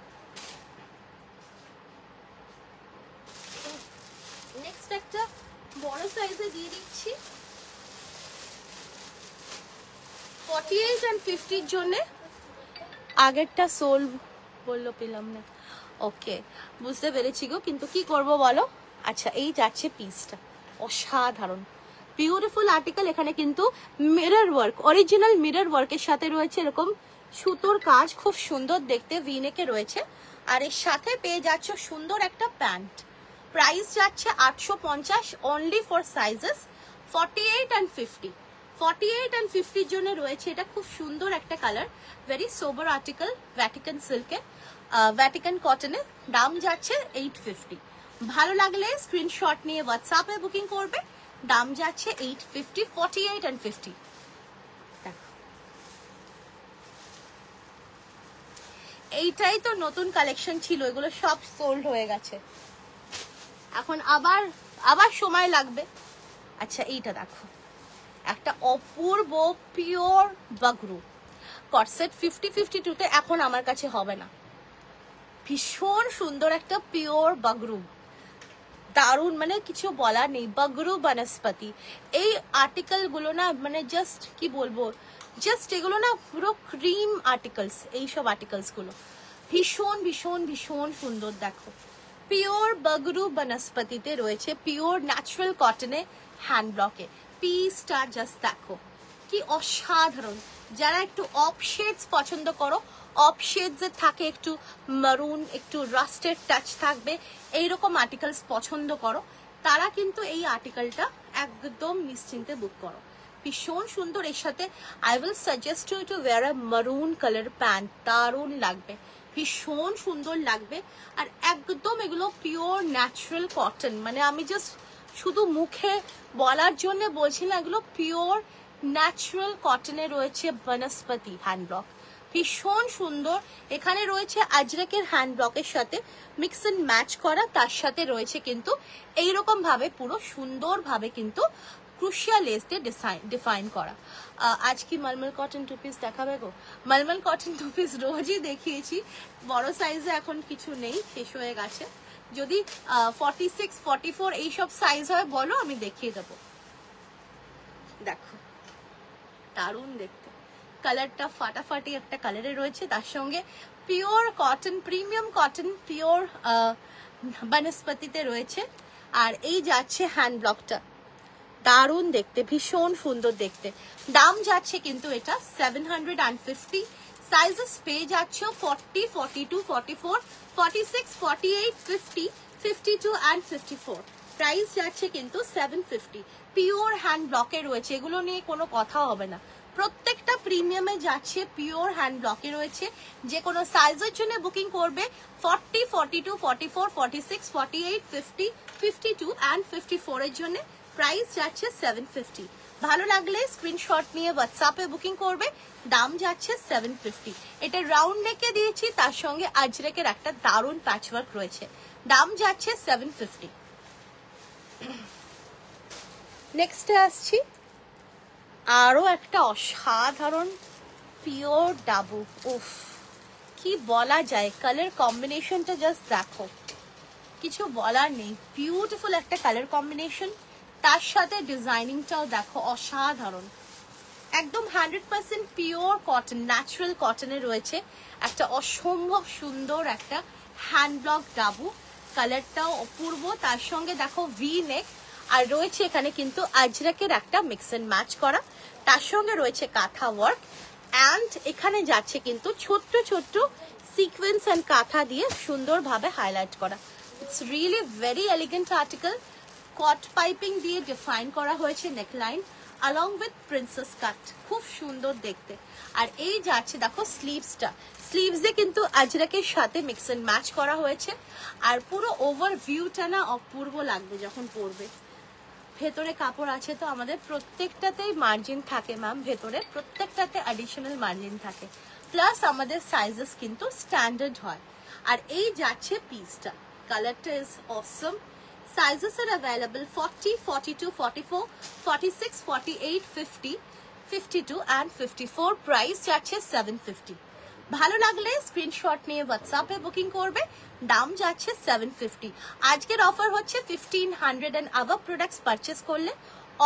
নেক্সট একটা বড় সাইজে দিয়ে দিচ্ছি 48 এন্ড 50 এর জন্য। আগেরটা সোল বললো পেলাম না, ওকে বুঝতে পেরেছি গো, কিন্তু কি করব বলো। আচ্ছা, এই যাচ্ছে পিসটা অসাধারণ বিউটিফুল আর্টিকেল। এখানে কিন্তু মিরর ওয়ার্ক, অরিজিনাল মিরর ওয়ার্কের সাথে রয়েছে এরকম সুতোর কাজ, খুব সুন্দর দেখতে ভিনেকে রয়েছে। আর এর সাথে পেয়ে যাচ্ছ সুন্দর একটা প্যান্ট। প্রাইস যাচ্ছে 850 only for sizes 48 and 50। 48 and 50 জন্য রয়েছে এটা খুব সুন্দর একটা কালার, ভেরি সোবার আর্টিকেল, ভ্যাটিকান সিল্কে, ভ্যাটিকান কটনে। দাম যাচ্ছে 850। ভালো লাগলে স্ক্রিনশট নিয়ে হোয়াটসঅ্যাপে বুকিং করবে। দাম যাচ্ছে 850, 48 and 50। এইটাই তো নতুন কালেকশন ছিল, এগুলো সব সোল্ড হয়ে গেছে, এখন আবার সময় লাগবে। আচ্ছা, এইটা দেখো, একটা অপূর্ব পিওর বাগরু কটসেট 50-52 এখন আমার কাছে হবে না। ভীষণ সুন্দর একটা পিওর বাগরু, দারুন, মানে কিছু বলার নেই। বাগরু বনস্পতি, এই আর্টিকেল গুলো না মানে জাস্ট কি বলবো, জাস্ট এগুলো না পুরো ক্রিম আর্টিকেলস, এইসব আর্টিকেলস গুলো ভীষণ ভীষণ ভীষণ সুন্দর। দেখো, পিওর বাগরু বনস্পতিতে রয়েছে, পিওর ন্যাচারাল কটনে, হ্যান্ড ব্লকে। পিসটা জাস্ট দেখো কি অসাধারণ। যারা একটু অফ শেডস পছন্দ করো, অফ শেডস এর থাকে একটু মারুন, একটু রাস্টেড টাচ থাকবে, এইরকম আর্টিকেলস পছন্দ করো, তারা কিন্তু এই আর্টিকেলটা একদম নিশ্চিন্তে বুক করো। ভীষণ সুন্দর। এর সাথে I will suggest you to wear a maroon colour pant, দারুণ লাগবে, ভীষণ সুন্দর লাগবে। আর একদম এগুলো পিওর ন্যাচারাল কটন, মানে আমি জাস্ট শুধু মুখে বলার জন্য বলছি না, এগুলো পিওর ন্যাচারাল কটনে রয়েছে বনস্পতি হ্যান্ড ব্লক, ভীষণ সুন্দর। এখানে রয়েছে আজরাকের হ্যান্ড ব্লকের সাথে মিক্স এন্ড ম্যাচ করা, তার সাথে রয়েছে কিন্তু এইরকম ভাবে পুরো সুন্দর ভাবে কিন্তু ক্রুশিয়া লেস দিয়ে ডিফাইন করা। আজ কি মলমল কটন টু পিস দেখাবে গো? মলমল কটন টু পিস রোজই দেখিয়েছি, বড় সাইজে এখন কিছু নেই, শেষ হয়ে গেছে। যদি 46, 44 এইসব সাইজ হয় বলো, আমি দেখিয়ে দেবো। দেখো, দারুণ দেখতে, কালারটা ফাটাফাটি একটা কালারে রয়েছে, তার সঙ্গে pure cotton, premium cotton, pure বনস্পতিতে রয়েছে। আর এই যাচ্ছে হ্যান্ড ব্লকটা, দারুণ দেখতে, ভীষণ সুন্দর দেখতে। দাম যাচ্ছে কিন্তু এটা 750। সাইজেস পেয়ে যাচ্ছে 40, 42, 44, 46, 48, 50, 52 and 54। প্রাইস যাচ্ছে কিন্তু 750। পিওর হ্যান্ড ব্লকে রয়েছে, এগুলো নিয়ে কোনো কথা হবে না। প্রত্যেকটা প্রিমিয়ামে যাচ্ছে, পিওর হ্যান্ড ব্লকে রয়েছে। যে কোনো সাইজের জন্য বুকিং করবে 40, 42, 44, 46, 48, 50, 52 and 54 এর জন্য। প্রাইস যাচ্ছে 750। ভালো লাগলে স্ক্রিনশট নিয়ে হোয়াটসঅ্যাপে বুকিং করবে। দাম যাচ্ছে 750। এটা রাউন্ড নেকে দিয়েছি, তার সঙ্গে আজরাকের একটা দারুণ প্যাচওয়ার্ক রয়েছে। দাম যাচ্ছে 750। নেক্সটে আসছি আরো একটা অসাধারণ পিওর ডাবু। উফ, কি বলা যায়, কালার কম্বিনেশনটা জাস্ট দেখো, কিছু বলার নেই। বিউটিফুল একটা কালার কম্বিনেশন, তার সাথে ডিজাইনিংটাও দেখো অসাধারণ। একদম 100% পিওর কটন, ন্যাচারাল কটনে রয়েছে একটা অসম্ভব সুন্দর একটা হ্যান্ড ব্লক ডাবু। কালারটাও অপূর্ব, তার সঙ্গে দেখো ভি নেক, আর রয়েছে এখানে কিন্তু আজরাকের একটা মিক্স এন্ড ম্যাচ করা, তার সঙ্গে রয়েছে কাঁথা ওয়ার্ক। অ্যান্ড এখানে যাচ্ছে কিন্তু ছোট্ট ছোট্ট সিকোয়েন্স অ্যান্ড কাঁথা দিয়ে সুন্দরভাবে হাইলাইট করা। It's really very elegant article, caught piping দিয়ে ডিফাইন করা হয়েছে neckline along with princess cut, খুব সুন্দর দেখতে। আর এই যাচ্ছে দেখো স্লিভসটা, স্লিভসে কিন্তু আজরাকের সাথে মিক্স এন্ড ম্যাচ করা হয়েছে। আর পুরো ওভারভিউটা না অপূর্ব লাগবে যখন পরবে। ভেতরে কাপড় আছে তো আমাদের প্রত্যেকটাতেই মার্জিন থাকে ম্যাম, ভেতরে প্রত্যেকটাতে অ্যাডিশনাল মার্জিন থাকে, প্লাস আমাদের সাইজেস কিন্তু স্ট্যান্ডার্ড হয়। আর এই যাচ্ছে পিসটা, কালারটা is Assam. Sizes are available 40, 42, 44, 46, 48, 50, 52 and 54. Price যাচ্ছে 750. ভালো লাগলে স্ক্রিনশট নিয়ে হোয়াটসঅ্যাপে বুকিং করবে, দাম যাচ্ছে 750। আজকের অফার হচ্ছে 1500 and above প্রোডাক্টস পারচেস করলে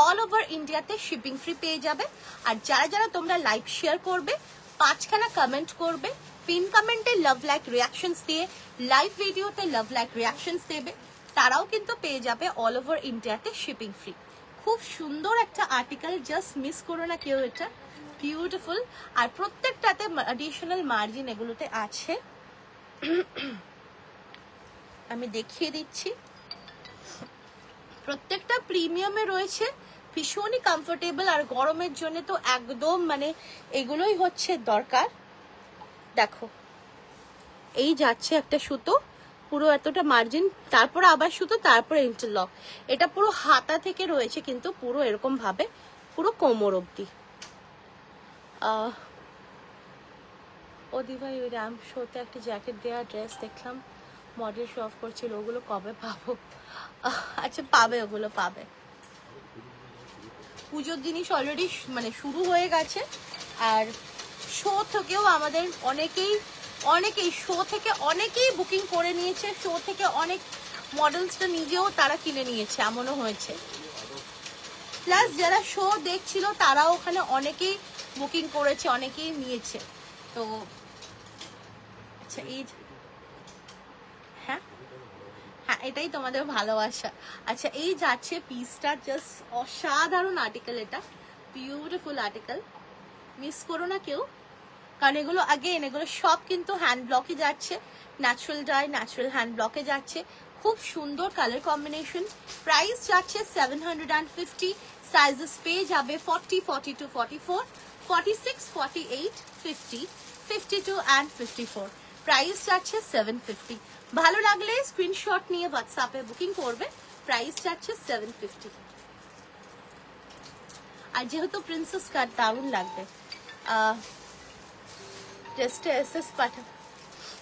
অল ওভার ইন্ডিয়াতে শিপিং ফ্রি পেয়ে যাবে। আর যারা যারা তোমরা লাইভ শেয়ার করবে, 5খানা কমেন্ট করবে, পিন কমেন্টে লাভ লাইক রিয়াকশনস দিয়ে, লাইভ ভিডিওতে লাভ লাইক রিয়াকশনস দেবে, তারাও কিন্তু পেয়ে যাবে অল ওভার ইন্ডিয়াতে শিপিং ফ্রি। খুব সুন্দর একটা আর্টিকেল, জাস্ট মিস করো না কেউ, এটা বিউটিফুল। আর প্রত্যেকটাতে অ্যাডিশনাল মার্জিন এগুলোতে আছে, আমি দেখিয়ে দিচ্ছি। প্রত্যেকটা প্রিমিয়ামে রয়েছে, ভীষণই কমফোর্টেবল। আর গরমের জন্য তো একদম মানে এগুলোই হচ্ছে দরকার। দেখো এই যাচ্ছে একটা সুতো, পুরো এতটা মার্জিন, তারপরে আবার সুতো, তারপরে ইন্টারলক। এটা পুরো হাতা থেকে রয়েছে কিন্তু পুরো এরকম ভাবে পুরো কোমর অবধি। ওদি ভাই ওই র্যাম্প শোতে একটা জ্যাকেট দেওয়া ড্রেস দেখলাম, মডেল শো অফ করছিল, ওগুলো কবে পাবো? আচ্ছা পাবে, ওগুলো পাবে। পুজোর জিনিস অলরেডি মানে শুরু হয়ে গেছে। আর শো থেকেও আমাদের অনেকেই শো থেকে অনেকেই বুকিং করে নিয়েছে, শো থেকে অনেক মডেলসটা নিজেও তারা কিনে নিয়েছে, এমনও হয়েছে। প্লাস যারা শো দেখছিল তারাও ওখানে অনেকেই বুকিং করেছে, অনেকেই নিয়েছে। তো আচ্ছা এই হ্যাঁ হ্যাঁ এটাই তোমাদের ভালোবাসা। আচ্ছা এই যাচ্ছে পিসটা, জাস্ট অসাধারণ আর্টিকেল, এটা বিউটিফুল আর্টিকেল, মিস করো না কেউ। কারণ এগুলো এগুলো সব কিন্তু হ্যান্ড ব্লকে যাচ্ছে, ন্যাচারাল ডাই, ন্যাচারাল হ্যান্ড ব্লকে যাচ্ছে। খুব সুন্দর কালার কম্বিনেশন। প্রাইস যাচ্ছে 750। সাইজেস পেয়ে যাবে 40, 42, 44, 46, 48, 50, 52 and 54। প্রাইস যাচ্ছে 750। ভালো লাগলে স্ক্রিনশট নিয়ে হোয়াটসঅ্যাপে বুকিং করবে, প্রাইস যাচ্ছে 750। আর যেহেতু প্রিন্সেস কাট দারুণ লাগবে, টেস্টে এসএস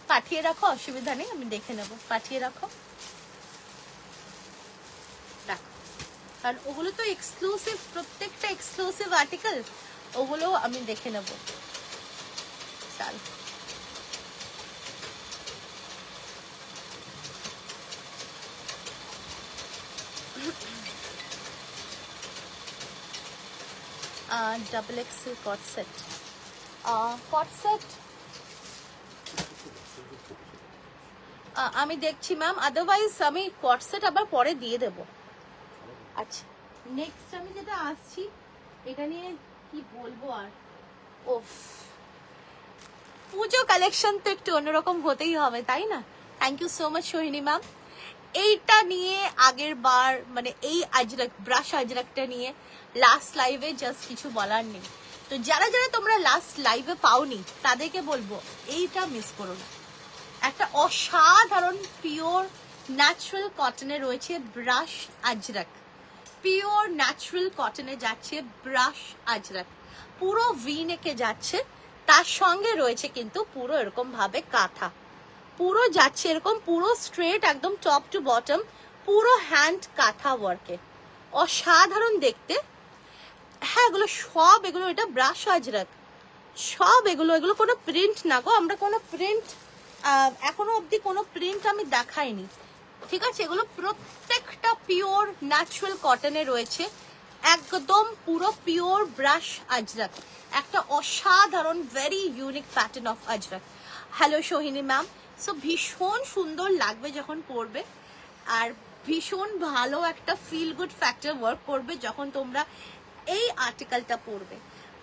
পাঠিয়ে রাখো, অসুবিধা নেই, আমি দেখে নেব, পাঠিয়ে রাখো। দেখো কারণ ওগুলো তো এক্সক্লুসিভ, প্রত্যেকটা এক্সক্লুসিভ আর্টিকেল, ওগুলো আমি দেখে নেব। চল ডাবল এক্সেল কট সেট, কট সেট আমি দেখছি ম্যাম, আদারওয়াইজ আমি কট সেট আবার পরে দিয়ে দেব। আচ্ছা নেক্সট আমি যেটা আসছি, এটা নিয়ে কি বলবো আর, ওফ পুজো কালেকশন তো একটু অন্যরকম হতেই হবে, তাই না? Thank you so much Sohini ma'am. এইটা নিয়ে আগের বার মানে এই আজরাক ব্রাশ আজরাকটা নিয়ে লাস্ট লাইভে জাস্ট কিছু বলার নেই। তো যারা যারা তোমরা লাস্ট লাইভে পাওনি তাদেরকে বলবো এইটা মিস করো না। একটা অসাধারণ পিওর ন্যাচারাল কটনে রয়েছে ব্রাশ আজরাক, পিওর ন্যাচারাল কটনে যাচ্ছে ব্রাশ আজরাক, পুরো ভি নেকে যাচ্ছে, তার সঙ্গে রয়েছে কিন্তু পুরো এরকম ভাবে কাঁথা, পুরো যাচ্ছে এরকম পুরো স্ট্রেট একদম টপ টু বটম, পুরো হ্যান্ড কাঁথা ওয়ার্কে, অসাধারণ দেখতে। হ্যাঁ এগুলো সব, এগুলো এটা ব্রাশ আজরাক সব, এগুলো কোনো প্রিন্ট না গো, আমরা কোনো প্রিন্ট এখনো অবধি কোনো প্রিন্ট আমি দেখাইনি, ঠিক আছে? এগুলো প্রত্যেকটা পিওর ন্যাচারাল কটনে রয়েছে, একদম পুরো পিওর ব্রাশ আজরাক, একটা অসাধারণ very unique pattern of Ajrak. Hello Sohini ma'am. So ভীষণ সুন্দর লাগবে যখন পরবে, আর ভীষণ ভালো একটা ফিল গুড ফ্যাক্টর ওয়ার্ক করবে যখন তোমরা এই আর্টিকেলটা পরবে।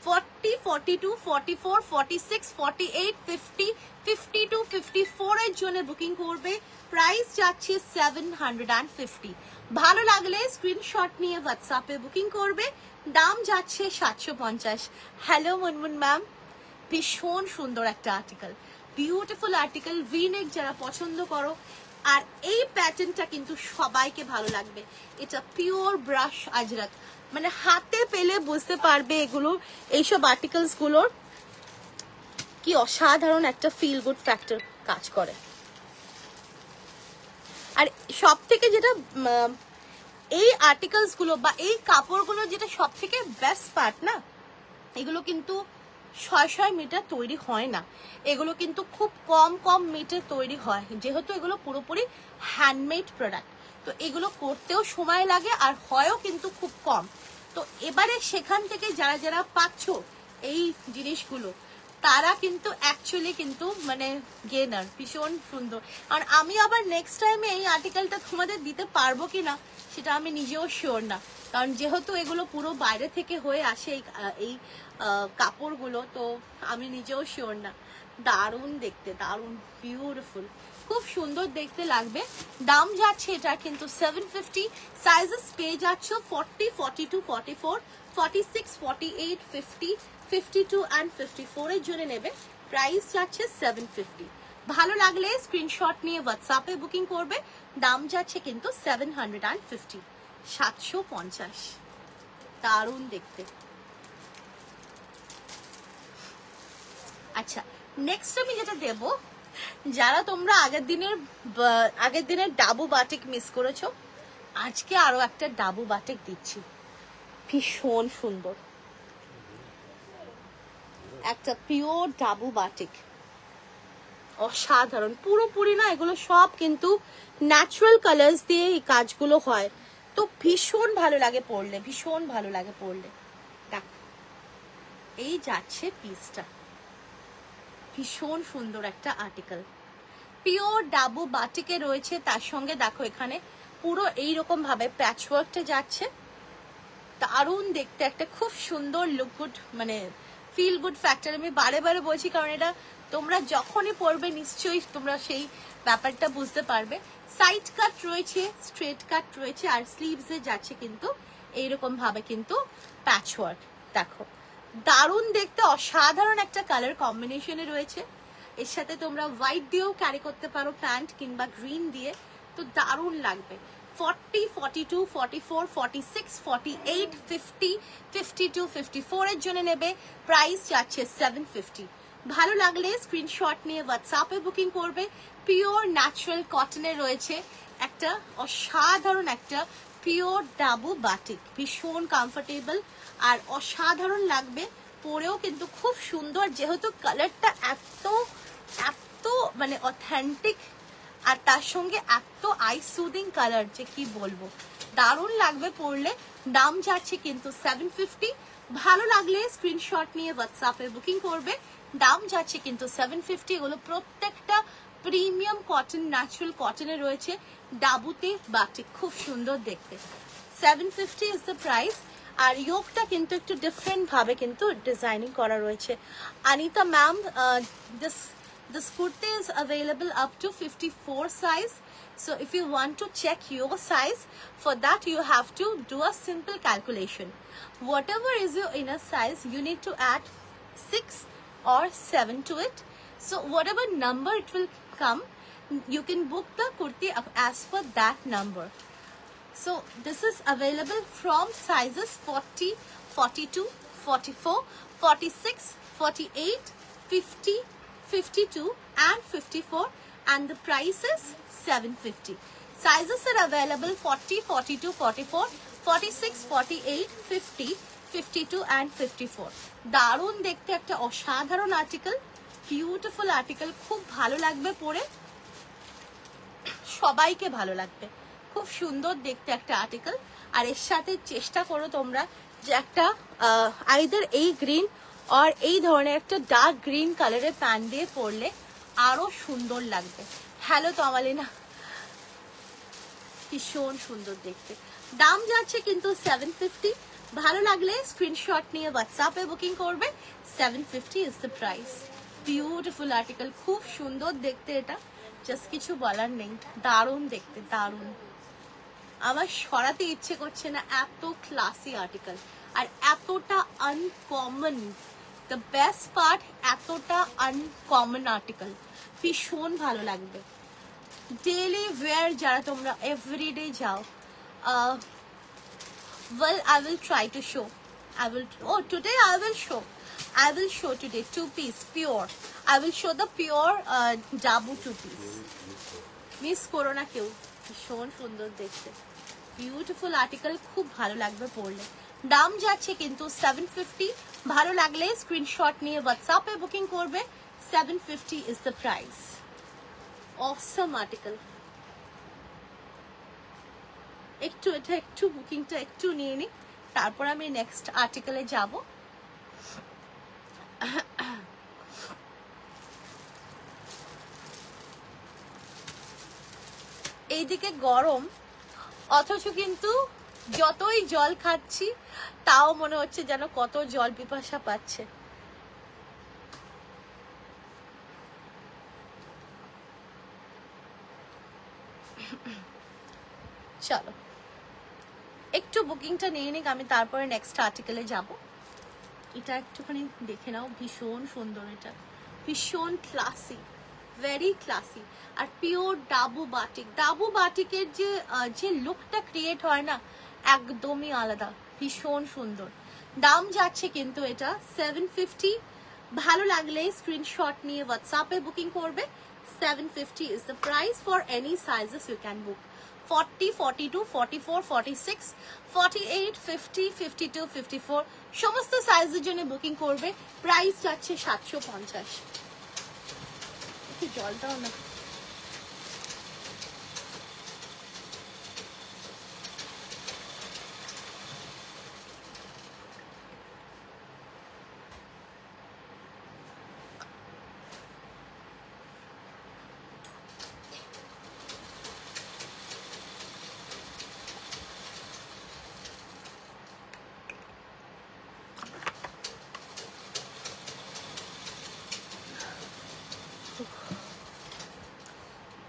40, 42, 44, 46, 48, 50, 52, 54 এর জন্য বুকিং করবে। প্রাইস যাচ্ছে 750। ভালো লাগলে স্ক্রিনশট নিয়ে হোয়াটসঅ্যাপে বুকিং করবে। দাম যাচ্ছে 750। হ্যালো মুনমুন ম্যাম, ভীষণ সুন্দর একটা আর্টিকেল, বিউটিফুল আর্টিকেল। ভি-নেক যারা পছন্দ করো, আর এই প্যাটার্নটা কিন্তু সবাইকে ভালো লাগবে। এটা পিওর ব্রাশ আজরাক, মানে হাতে পেলে বুঝতে পারবে এগুলো, এইসব আর্টিকেলস গুলোর কি অসাধারণ একটা ফিল গুড ফ্যাক্টর কাজ করে। আর সব থেকে যেটা এই আর্টিকেলস গুলো বা এই কাপড়গুলো যেটা সব থেকে বেস্ট পার্ট না, এগুলো কিন্তু 600 মিটার তৈরি হয় না, এগুলো কিন্তু খুব কম মিটার তৈরি হয়, যেহেতু এগুলো পুরোপুরি হ্যান্ডমেড প্রোডাক্ট। তো এগুলো করতেও সময় লাগে আর হয়ও কিন্তু খুব কম। তো এবারে সেখান থেকে যারা যারা পাচ্ছ এই জিনিসগুলো, তারা কিন্তু অ্যাকচুয়ালি কিন্তু মানে গেনার। ভীষণ সুন্দর। আর আমি আবার নেক্সট টাইমে এই আর্টিকেলটা তোমাদের দিতে পারবো কিনা সেটা আমি নিজেও শিওর না, কারণ যেহেতু এগুলো পুরো বাইরে থেকে হয়ে আসে এই কাপড়গুলো, তো আমি নিজেও শিওর না। দারুণ দেখতে, দারুণ বিউটিফুল, খুব সুন্দর দেখতে লাগবে। দাম যাচ্ছে এটা কিন্তু 750। সাইজেস পেয়ে যাচ্ছ 40, 42, 44, 46, 48, 50, 52 and 54 এর জন্য নেবে। প্রাইস যাচ্ছে 750। ভালো লাগলে স্ক্রিনশট নিয়ে হোয়াটসঅ্যাপে বুকিং করবে। দাম যাচ্ছে কিন্তু 750, 750। দারুণ দেখতে। আচ্ছা, নেক্সট আমি যেটা দেব, যারা তোমরা আগের দিনের ডাবু বাটিক মিস করেছো, আজকে আরো একটা ডাবু বাটিক দিচ্ছি, ভীষণ সুন্দর একটা পিওর ডাবু বাটিক, অসাধারণ। পুরোপুরি না, এগুলো সব কিন্তু ন্যাচারাল কালার্স দিয়ে এই কাজগুলো হয়, তো ভীষণ ভালো লাগে পরলে, ভীষণ ভালো লাগে পরলে। দেখো এই যাচ্ছে পিসটা, ভীষণ সুন্দর একটা আর্টিকেল, পিওর ডাবু বাটিকে রয়েছে। তার সঙ্গে দেখো এখানে পুরো এইরকম ভাবে প্যাচওয়ার্কটা যাচ্ছে, দারুণ দেখতে, একটা খুব সুন্দর লুক গুড, মানে ফিল গুড ফ্যাক্টর। আমি বারে বারে বলছি কারণ এটা তোমরা যখনই পরবে নিশ্চয়ই তোমরা সেই ব্যাপারটা বুঝতে পারবে। সাইড কাট রয়েছে, স্ট্রেট কাট রয়েছে, আর স্লিভসে যাচ্ছে কিন্তু এইরকম ভাবে কিন্তু প্যাচওয়ার্ক। দেখো দারুণ দেখতে, অসাধারণ একটা কালার কম্বিনেশনে রয়েছে। এর সাথে তোমরা হোয়াইট দিয়েও ক্যারি করতে পারো প্যান্ট, কিংবা গ্রিন দিয়ে, তো দারুণ লাগবে। 40, 42, 44, 46, 48, 50, 52, 54 এর জন্য নেবে। প্রাইস যাচ্ছে 750। ভালো লাগলে স্ক্রিনশট নিয়ে হোয়াটসঅ্যাপে বুকিং করবে। পিওর ন্যাচারাল কটনে রয়েছে একটা অসাধারণ একটা পিওর ডাবু বাটিক, ভীষণ কমফোর্টেবল আর অসাধারণ লাগবে পরেও, কিন্তু খুব সুন্দর, যেহেতু কালারটা এত এত মানে অথেন্টিক, আর তার সঙ্গে এত আই সুদিং কালার যে কি বলবো, দারুণ লাগবে পরলে। দাম যাচ্ছে কিন্তু 750। ভালো লাগলে স্ক্রিনশট নিয়ে হোয়াটসঅ্যাপে বুকিং করবে। দাম যাচ্ছে কিন্তু 750। এগুলো প্রত্যেকটা প্রিমিয়াম কটন, ন্যাচারাল কটনে রয়েছে, ডাবুতে বাটিক, খুব সুন্দর দেখতে। 750 ইজ দ্য প্রাইস। আর ইয়োগটা কিন্তু একটু ডিফারেন্ট ভাবে কিন্তু ডিজাইনিং করা রয়েছে। Anita ma'am, this kurti is available up to 54 size. So if you want to check your size, for that you have to do a simple calculation. Whatever is your inner size, you need to add 6 or 7 to it. So whatever number it will come, you can book the kurti as per that number. So this is available from sizes 40, 42, 44, 46, 48, 50, 52 and 54, and the price is 750. Sizes are available 40, 42, 44, 46, 48, 50, 52 and 54. দারুণ দেখতে একটা অসাধারণ article, beautiful article, খুব ভালো লাগবে পরে, সবাইকে ভালো লাগবে, খুব সুন্দর দেখতে একটা আর্টিকেল। আর এর সাথে চেষ্টা করো তোমরা যে একটা আইদার এই গ্রিন আর এই ধরনের একটা ডার্ক গ্রিন কালারের প্যান্ট দিয়ে পরলে আরো সুন্দর লাগবে। হ্যালো তমালিনা, ভীষণ সুন্দর দেখতে। দাম যাচ্ছে কিন্তু 750। ভালো লাগলে স্ক্রিনশট নিয়ে হোয়াটসঅ্যাপে বুকিং করবে। 750 is the price. Beautiful article, খুব সুন্দর দেখতে এটা, জাস্ট কিছু বলার নেই। দারুণ দেখতে, দারুণ। আমার সরাতে ইচ্ছে করছে না, এত ক্লাসি আর্টিকেল আর এতটা আনকমন। দ্য বেস্ট পার্ট, এতটা আনকমন আর্টিকেল, ভীষণ ভালো লাগবে। ডেইলি ওয়্যার যারা তোমরা এভরিডে যাও, well I will try to show. Today I will show today 2-piece pure. I will show the pure Dabu 2-piece. Miss করো না কেউ, ভীষণ সুন্দর দেখতে, বিউটিফুল আর্টিকেল, খুব ভালো লাগবে পরলে। দাম যাচ্ছে কিন্তু 750। ভালো লাগলে স্ক্রিনশট নিয়ে হোয়াটসঅ্যাপে বুকিং করবে। 750 is the price. Awesome article. একটু বুকিংটা একটু নিয়ে নি, তারপর আমি নেক্সট আর্টিকেলে যাব। এইদিকে গরম, অথচ কিন্তু যতই জল খাচ্ছি তাও মনে হচ্ছে যেন কত জল পিপাসা পাচ্ছে। চলো একটু বুকিংটা নিয়ে নিক, আমি তারপরে নেক্সট আর্টিকেলে যাব। এটা একটুখানি দেখে নাও, ভীষণ সুন্দর, এটা ভীষণ ক্লাসি, ভেরি ক্লাসি। আর পিওর ডাবু বাটিক, ডাবু বাটিকের যে লুকটা ক্রিয়েট হয় না, একদমই আলাদা, ভীষণ সুন্দর। দাম যাচ্ছে কিন্তু এটা 750। ভালো লাগলে স্ক্রিনশট নিয়ে হোয়াটসঅ্যাপে বুকিং করবে। 750 is the price for any sizes you can book. 40, 42, 44, 46, 48, 50, 52, 54 সমস্ত সাইজের জন্য বুকিং করবে। প্রাইস যাচ্ছে 750। একটু জলটাও না,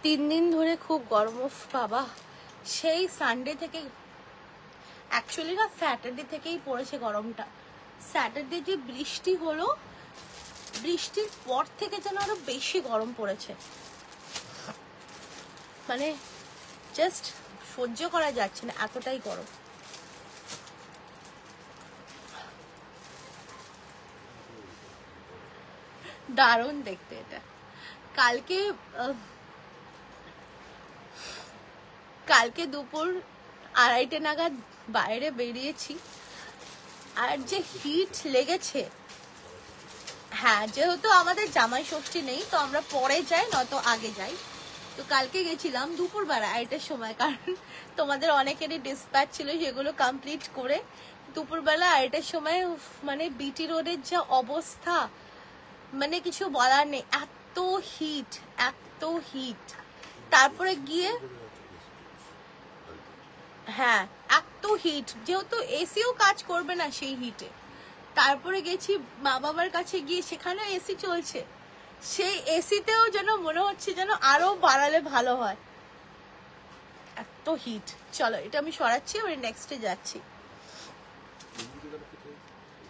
3 দিন ধরে খুব গরম বাবা, সেই সানডে থেকে, অ্যাকচুয়ালি না স্যাটারডে থেকেই পড়েছে গরমটা। স্যাটারডে যে বৃষ্টি হলো, বৃষ্টির পর থেকে যেন আরো বেশি গরম পড়েছে, মানে জাস্ট সহ্য করা যাচ্ছে না, এতটাই গরম। দারুণ দেখতে এটা। কালকে দুপুর 2:30 নাগাদ বাইরে বেরিয়েছি, আর যে হিট লেগেছে। হ্যাঁ, যেহেতু আমাদের জামাই ষষ্ঠী নেই, তো আমরা পরে যাই, নয়তো আগে যাই। তো কালকে গেছিলাম দুপুরবেলা 2:30 সময়, কারণ তোমাদের অনেকেরই ডিসপ্যাচ ছিল, সেগুলো কমপ্লিট করে দুপুরবেলা 2:30 সময়, মানে বিটি রোডের যা অবস্থা, মানে কিছু বলার নেই, এত হিট, এত হিট। তারপরে গিয়ে, হ্যাঁ এত হিট, যেহেতু এসিও কাজ করবে না সেই হিটে। তারপরে গেছি মা বাবার কাছে, গিয়ে সেখানেও এসি চলছে, সেই এসিতেও যেন মনে হচ্ছে যেন আরো বাড়ালে ভালো হয়, এত হিট। চলো এটা আমি সরাচ্ছি, ওই নেক্সটে যাচ্ছি।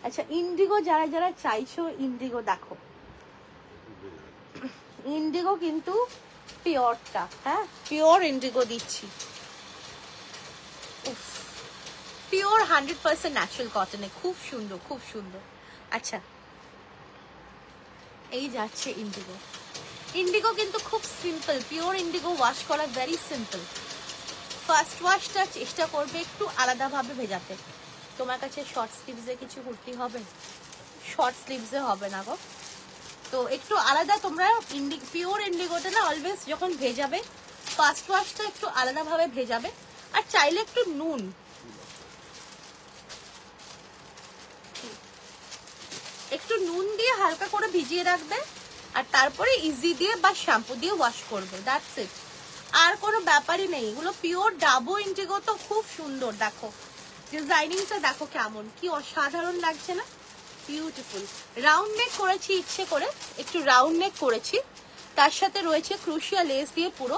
আচ্ছা, ইন্ডিগো যারা যারা চাইছো, ইন্ডিগো দেখো, ইন্ডিগো কিন্তু পিওরটা, হ্যাঁ পিওর ইন্ডিগো দিচ্ছি, পিওর 100% ন্যাচারাল কটনে, খুব সুন্দর, খুব সুন্দর। আচ্ছা, এই যাচ্ছে ইন্ডিগো। ইন্ডিগো কিন্তু খুব সিম্পল, পিওর ইন্ডিগো ওয়াশ করা ভেরি সিম্পল। ফার্স্ট ওয়াশটা চেষ্টা করবে একটু আলাদাভাবে ভেজাতে। তোমার কাছে শর্ট স্লিভসে কিছু কুর্তি হবে? শর্ট স্লিভসে হবে না গো, তো একটু আলাদা তোমরা পিওর ইন্ডিগোটা না অলওয়েজ যখন ভেজাবে, ফার্স্ট ওয়াশটা একটু আলাদাভাবে ভেজাবে। আর চাইলে একটু নুন, একটু নুন দিয়ে হালকা করে ভিজিয়ে রাখবে, আর তারপরে ইজি দিয়ে বা শ্যাম্পু দিয়ে ওয়াশ করবে, দ্যাটস ইট। আর কোনো ব্যাপারই নেই, এগুলো পিওর ডাবো ইন্ডিগো, তো খুব সুন্দর। দেখো ডিজাইনিংটা দেখো কেমন, কি অসাধারণ লাগছে না, বিউটিফুল। রাউন্ড নেক করেছি ইচ্ছে করে, একটু রাউন্ড নেক করেছি, তার সাথে রয়েছে ক্রুশিয়া লেস দিয়ে পুরো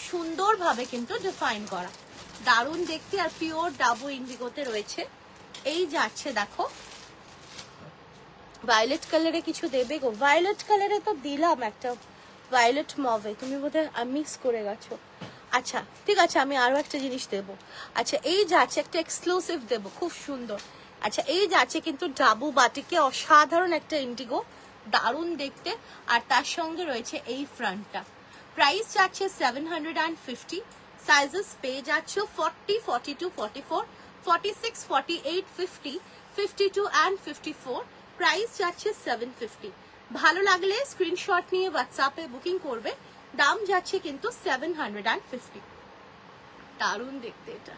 সুন্দরভাবে কিন্তু ডিফাইন করা, দারুণ দেখতে। আর পিওর ডাবো ইন্ডিগোতে রয়েছে। এই যাচ্ছে দেখো ভায়োলেট কালারে কিছু দেবে গো, ভায়োলেট কালারে তো দিলাম একটা ভায়োলেট মভে, তুমি বোধহয় মিক্স করে গেছো। আচ্ছা ঠিক আছে, আমি আরো একটা জিনিস দেবো। আচ্ছা এই যাচ্ছে একটা এক্সক্লুসিভ দেবো, খুব সুন্দর। আচ্ছা এই যাচ্ছে কিন্তু ডাবু বাটিকে, অসাধারণ একটা ইন্ডিগো, দারুণ দেখতে। আর তার সঙ্গে রয়েছে এই ফ্রন্টটা। প্রাইস যাচ্ছে 750, সাইজেস পেয়ে যাচ্ছে 40, 42, 44, 46, 48, 50, 52 and 54। প্রাইস যাচ্ছে 750। ভালো লাগলে স্ক্রিনশট নিয়ে হোয়াটসঅ্যাপে বুকিং করবে। দাম যাচ্ছে কিন্তু 750। দারুণ দেখতে, এটা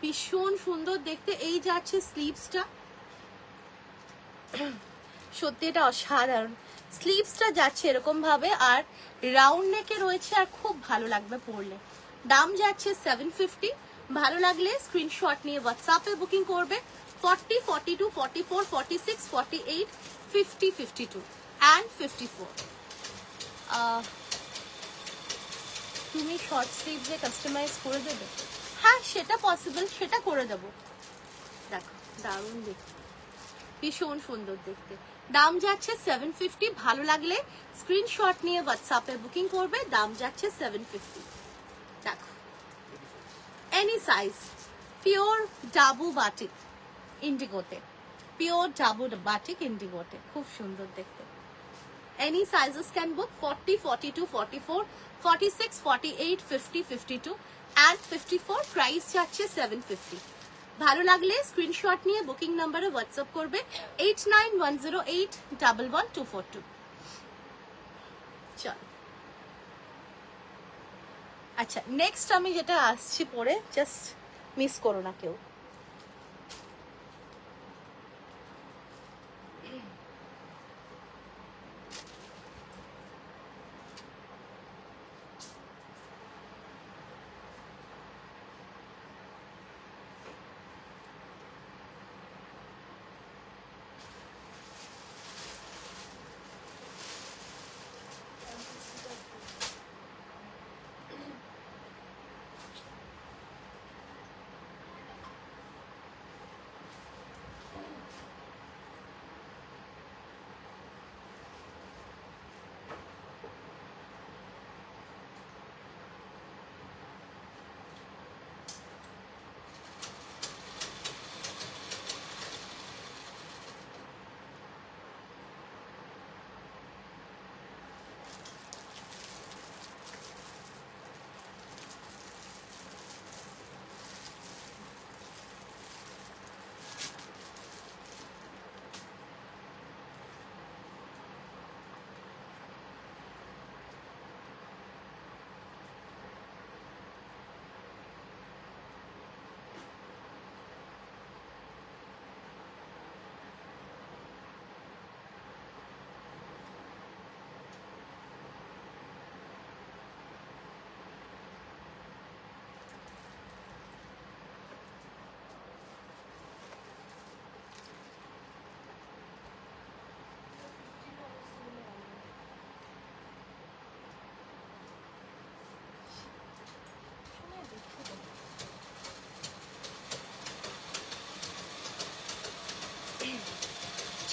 ভীষণ সুন্দর দেখতে। এই যাচ্ছে স্লিভসটা, সত্যি এটা অসাধারণ। স্লিভসটা যাচ্ছে এরকম ভাবে, আর রাউন্ড নেকে রয়েছে, আর খুব ভালো লাগবে পরলে। দাম যাচ্ছে 750। ভালো লাগলে স্ক্রিনশট নিয়ে হোয়াটসঅ্যাপে বুকিং করবে। 40, 42, 44, 46, 48, 50, 52 and 54। তুমি শর্ট স্লিভসে কাস্টমাইজ করে দেবে? হ্যাঁ সেটা পসিবল, সেটা করে দেবো। দেখো দারুণ দেখতে, ভীষণ সুন্দর দেখতে। দাম যাচ্ছে 750। ভালো লাগলে স্ক্রিনশট নিয়ে হোয়াটসঅ্যাপে বুকিং করবে। দাম যাচ্ছে 750। দেখো any size, pure Dabu batik ইন্ডিগোতে, পিওর ডাবু বাটিক ইন্ডিগোতে, খুব সুন্দর দেখতে। Any sizes can book 40, 42, 44, 46, 48, 50, 52 and 54। Price যাচ্ছে 750। ভালো লাগলে স্ক্রিনশট নিয়ে বুকিং নাম্বারে হোয়াটসঅ্যাপ করবে 8910811242। চল আচ্ছা নেক্সট আমি যেটা আসছি পরে, জাস্ট মিস করো না কেউ।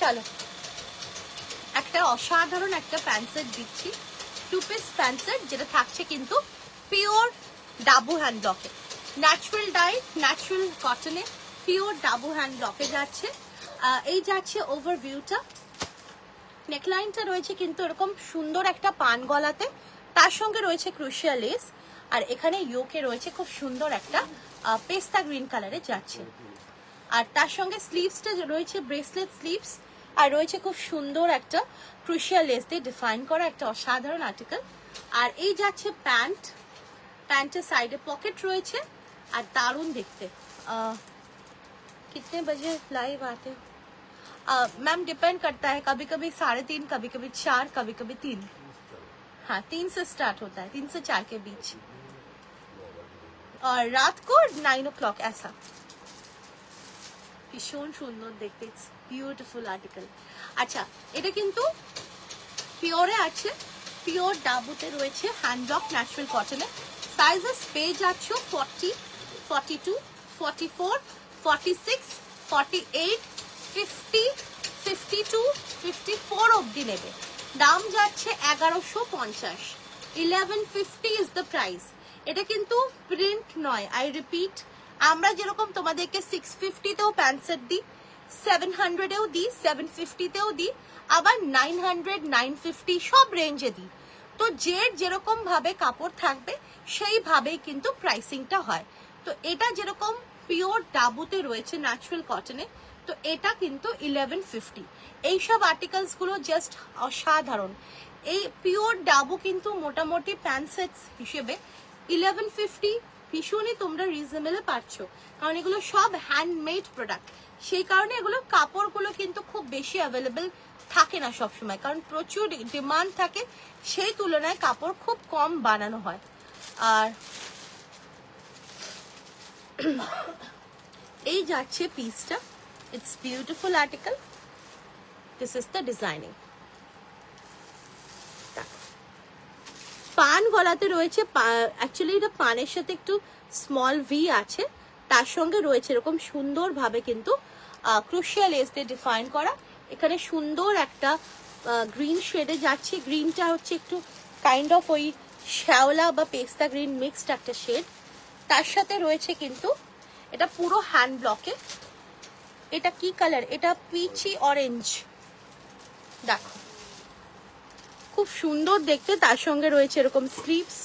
চলো একটা অসাধারণ একটা প্যান্ট সেট দিচ্ছি, 2 পিস প্যান্ট সেট, যেটা থাকছে কিন্তু পিওর ডাবু হ্যান্ড ব্লকে, ন্যাচারাল ডাই, ন্যাচারাল কটনে, পিওর ডাবু হ্যান্ড ব্লকে যাচ্ছে। এই যাচ্ছে ওভারভিউটা, নেকলাইনটা রয়েছে কিন্তু এরকম সুন্দর একটা পান গলাতে, তার সঙ্গে রয়েছে ক্রুশিয়া লেস, আর এখানে ইয়োকে রয়েছে খুব সুন্দর একটা পেস্তা গ্রিন কালারে যাচ্ছে। আর তার সঙ্গে স্লিভসটা রয়েছে ব্রেসলেট স্লিভস, আর রয়েছে খুব সুন্দর একটা ক্রুশিয়া লেস দিয়ে ডিফাইন করা একটা অসাধারণ আর্টিকেল। আর এই যাচ্ছে প্যান্ট, প্যান্টের সাইডে পকেট রয়েছে, আর দারুণ দেখতে। कितने बजे लाइव आते हो? मैम डिपेंड करता है, कभी कभी 3:30, कभी कभी 4, कभी कभी 3। हाँ 3 से स्टार्ट होता है, 3 से 4 के बीच, और रात को 9 o'clock ऐसा। ভীষণ সুন্দর দেখতে, ইটস বিউটিফুল আর্টিকেল। আচ্ছা এটা কিন্তু পিওরে আছে, পিওর ডাবুতে রয়েছে, হ্যান্ডব্লক ন্যাচারাল কটনে। সাইজেস পেয়ে যাচ্ছ 40, 42, 44, 46, 48, 50, 52, 54 অবধি নেবে। দাম যাচ্ছে 1150, 1150 ইজ দ্য প্রাইস। এটা কিন্তু প্রিন্ট নয়, আই রিপিট, আমরা যেরকম তোমাদেরকে 650 তেও প্যান্ট সেট দিই, 700 এও দিই, 750 তেও দিই, আবার 900, 950 সব রেঞ্জে দিই। তো যে যেরকম ভাবে কাপড় থাকবে সেইভাবেই কিন্তু প্রাইসিংটা হয়। তো এটা যেরকম পিওর ডাবুতে রয়েছে ন্যাচারাল কটনে, তো এটা কিন্তু 1150। এইসব আর্টিকেলস গুলো জাস্ট অসাধারণ। এই পিওর ডাবু কিন্তু মোটামুটি প্যান্ট সেটস হিসেবে 1150 ভীষণই তোমরা রিজনেবলে পাচ্ছ, কারণ এগুলো সব হ্যান্ডমেড প্রোডাক্ট। সেই কারণে এগুলো কাপড়গুলো কিন্তু খুব বেশি অ্যাভেলেবেল থাকে না সবসময়, কারণ প্রচুর ডিমান্ড থাকে, সেই তুলনায় কাপড় খুব কম বানানো হয়। আর এই যাচ্ছে পিসটা, it's beautiful article, this is the designing. পান গলাতে রয়েছে, অ্যাকচুয়ালি এটা পানের সাথে একটু স্মল ভি আছে, তার সঙ্গে রয়েছে এরকম সুন্দরভাবে কিন্তু ক্রুশিয়া লেস দিয়ে ডিফাইন করা। এখানে সুন্দর একটা গ্রিন শেডে যাচ্ছে, গ্রিনটা হচ্ছে একটু কাইন্ড অফ ওই শ্যাওলা বা পেস্তা গ্রিন মিক্সড একটা শেড। তার সাথে রয়েছে কিন্তু এটা পুরো হ্যান্ড ব্লকে। এটা কি কালার? এটা পিচি অরেঞ্জ, দেখো খুব সুন্দর দেখতে। তার সঙ্গে রয়েছে এরকম স্লিভস,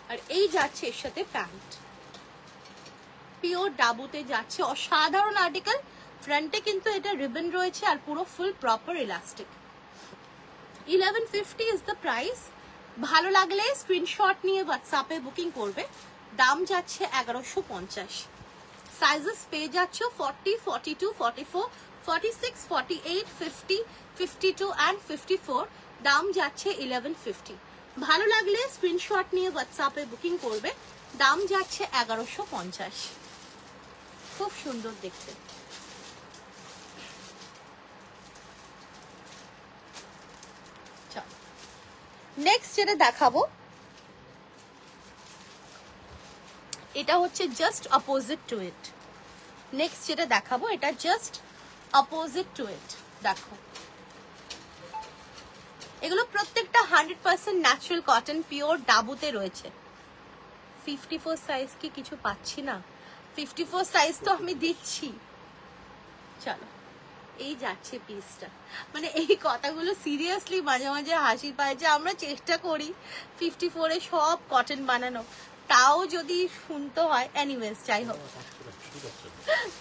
আর এই যাচ্ছে এর সাথে প্যান্ট। পিওর ডাবুতে যাচ্ছে, অসাধারণ আর্টিকেল। ফ্রন্টে কিন্তু এটা রিবন রয়েছে আর পুরো full proper elastic. 1150 is the price. ভালো লাগলে স্ক্রিনশট নিয়ে হোয়াটসঅ্যাপে বুকিং করবে। দাম যাচ্ছে 1150। সাইজেস পেয়ে যাচ্ছ 40, 42, 44, 46, 48, 50, 52 and 54। দাম যাচ্ছে 1150। ভালো লাগলে স্ক্রিনশট নিয়ে হোয়াটসঅ্যাপে বুকিং করবে। দাম যাচ্ছে 1150। খুব সুন্দর দেখতে। নেক্সট যেটা দেখাবো এটা হচ্ছে just opposite to it. Next যেটা দেখাবো এটা জাস্ট অপোজিট টু ইট। দেখো এগুলো প্রত্যেকটা 100% ন্যাচারাল কটন পিওর ডাবুতে রয়েছে। 54 সাইজ কি কিছু পাচ্ছি না? 54 সাইজ তো আমি দিচ্ছি। চলো এই যাচ্ছে পিসটা। মানে এই কথাগুলো সিরিয়াসলি মাঝে মাঝে হাসি পায় যে আমরা চেষ্টা করি 54 এ সব কটন বানানো, তাও যদি শুনতে হয়। এনিওয়েজ যাই হোক,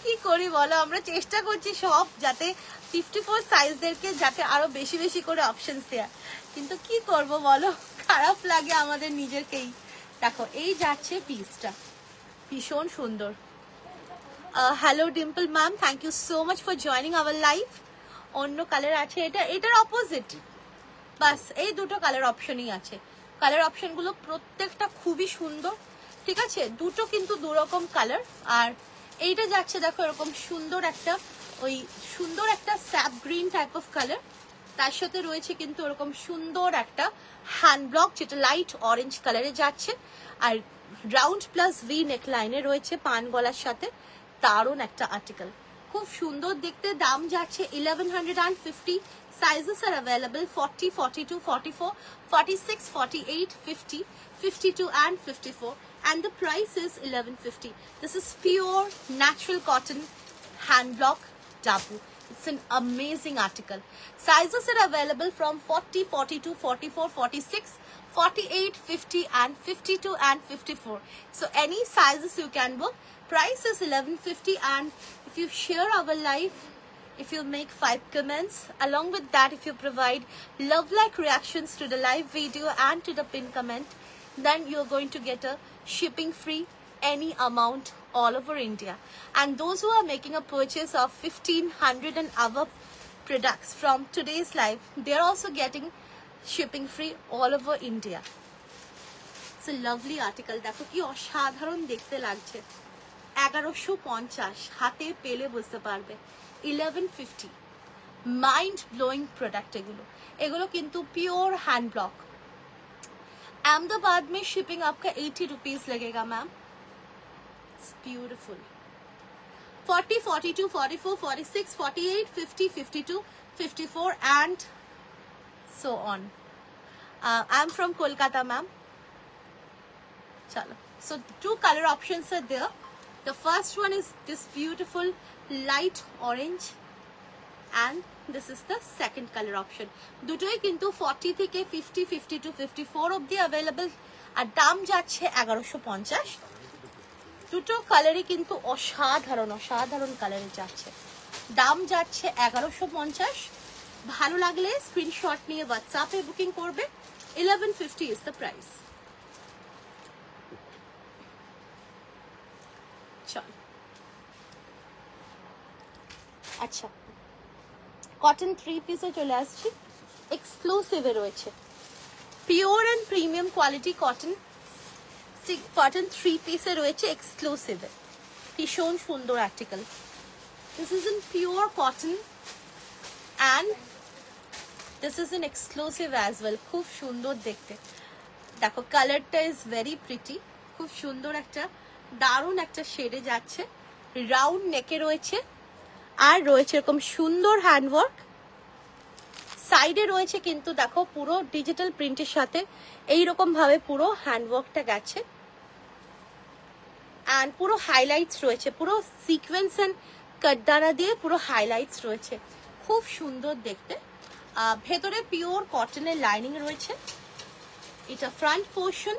কি করি বলো, আমরা চেষ্টা করছি সব যাতে 54 সাইজদেরকে যাতে আরো বেশি বেশি করে অপশনস দেয়া, কিন্তু কি করব বলো, খারাপ লাগে আমাদের নিজেকেই। দেখো এই যাচ্ছে পিসটা, ভীষণ সুন্দর। Hello Dimple ma'am, thank you so much for joining our live. অন্য কালার আছে, এটার অপোজিট, বাস এই দুটো কালার অপশনই আছে। কালার অপশনগুলো প্রত্যেকটা খুবই সুন্দর, ঠিক আছে? দুটো কিন্তু দুরকম কালার। আর এইটা যাচ্ছে দেখো এরকম সুন্দর একটা sap green type of colour, তার সাথে রয়েছে কিন্তু এরকম সুন্দর একটা হ্যান্ড ব্লক যেটা লাইট অরেঞ্জ কালারে যাচ্ছে, আর রাউন্ড প্লাস ভি নেক লাইনে রয়েছে পান গলার সাথে। দারুণ একটা আর্টিকেল, খুব সুন্দর দেখতে। দাম যাচ্ছে 1150। Sizes are available 40, 42, 44, 46, 48, 50, 52 and 54, and the price is 1150. This is pure natural cotton hand block dabu. It's an amazing article. Sizes are available from 40, 42, 44, 46, 48, 50 and 52 and 54. So any sizes you can book. Price is 1150, and if you share our live, if you make 5 comments, along with that if you provide love-like reactions to the live video and to the pin comment, then you're going to get a shipping free any amount all over India. And those who are making a purchase of 1500 and above products from today's life, they're also getting shipping free all over India. It's a lovely article. দেখো কি অসাধারণ দেখতে লাগছে। 1150 হাতে পেলে বুঝতে পারবে। 1150 mind blowing product এগুলো। এগুলো কিন্তু পিওর হ্যান্ড ব্লক। अहमदाबाद में शिपिंग आपका 80 रुपीज लगेगा ma'am. It's beautiful. 40, 42, 44, 46, 48, 50, 52, 54 and so on. I'm from Kolkata, ma'am. Chalo. So 2 color options are there. The first one is this beautiful light orange and this is the second color option. দুটোই কিন্তু 40 থেকে 50, 52, 54 অবধি available আর দাম যাচ্ছে 1150। দুটো কালারই কিন্তু অসাধারণ অসাধারণ কালারে যাচ্ছে। দাম যাচ্ছে 1150। ভালো লাগলে স্ক্রিনশট নিয়ে হোয়াটসঅ্যাপে বুকিং করবে। 1150 is the price. চলো আচ্ছা কটন 3 পিসে চলে আসছি। এক্সক্লুসিভে রয়েছে pure and premium quality cotton. Cotton 3 পিসে রয়েছে এক্সক্লুসিভে। ভীষণ সুন্দর article. This is in pure cotton and this is in exclusive as well. খুব সুন্দর দেখতে। দেখো কালারটা ইজ ভেরি প্রিটি। খুব সুন্দর একটা দারুণ একটা শেডে যাচ্ছে। রাউন্ড নেকে রয়েছে আর রয়েছে এরকম সুন্দর হ্যান্ডওয়ার্ক। সাইডে রয়েছে কিন্তু দেখো পুরো ডিজিটাল প্রিন্টের সাথে এইরকম ভাবে পুরো হ্যান্ডওয়ার্কটা গেছে অ্যান্ড পুরো হাইলাইটস রয়েছে। পুরো সিকোয়েন্স এন্ড কাটদানা দিয়ে পুরো হাইলাইটস রয়েছে। খুব সুন্দর দেখতে। ভেতরে পিওর কটনের লাইনিং রয়েছে। এটা front portion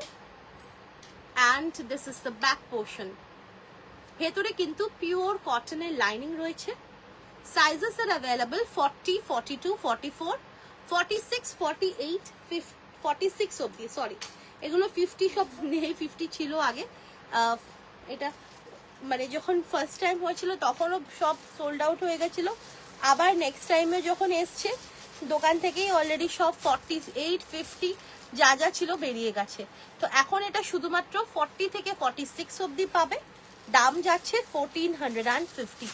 and this is the back portion. ভেতরে কিন্তু পিওর কটনের লাইনিং রয়েছে। সাইজেস আর অ্যাভেলেবল 40, 42, 44, 46, 48, 46 অবধি। সরি এগুলো 50 সব নেই, 50 ছিল আগে। এটা মানে যখন ফার্স্ট টাইম হয়েছিল তখনও সব সোল্ড আউট হয়ে গেছিল। আবার নেক্সট টাইমে যখন এসছে দোকান থেকেই অলরেডি সব 48, 50 যা যা ছিল বেরিয়ে গেছে। তো এখন এটা শুধুমাত্র 40 থেকে 46 অবধি পাবে। দাম যাচ্ছে 1450।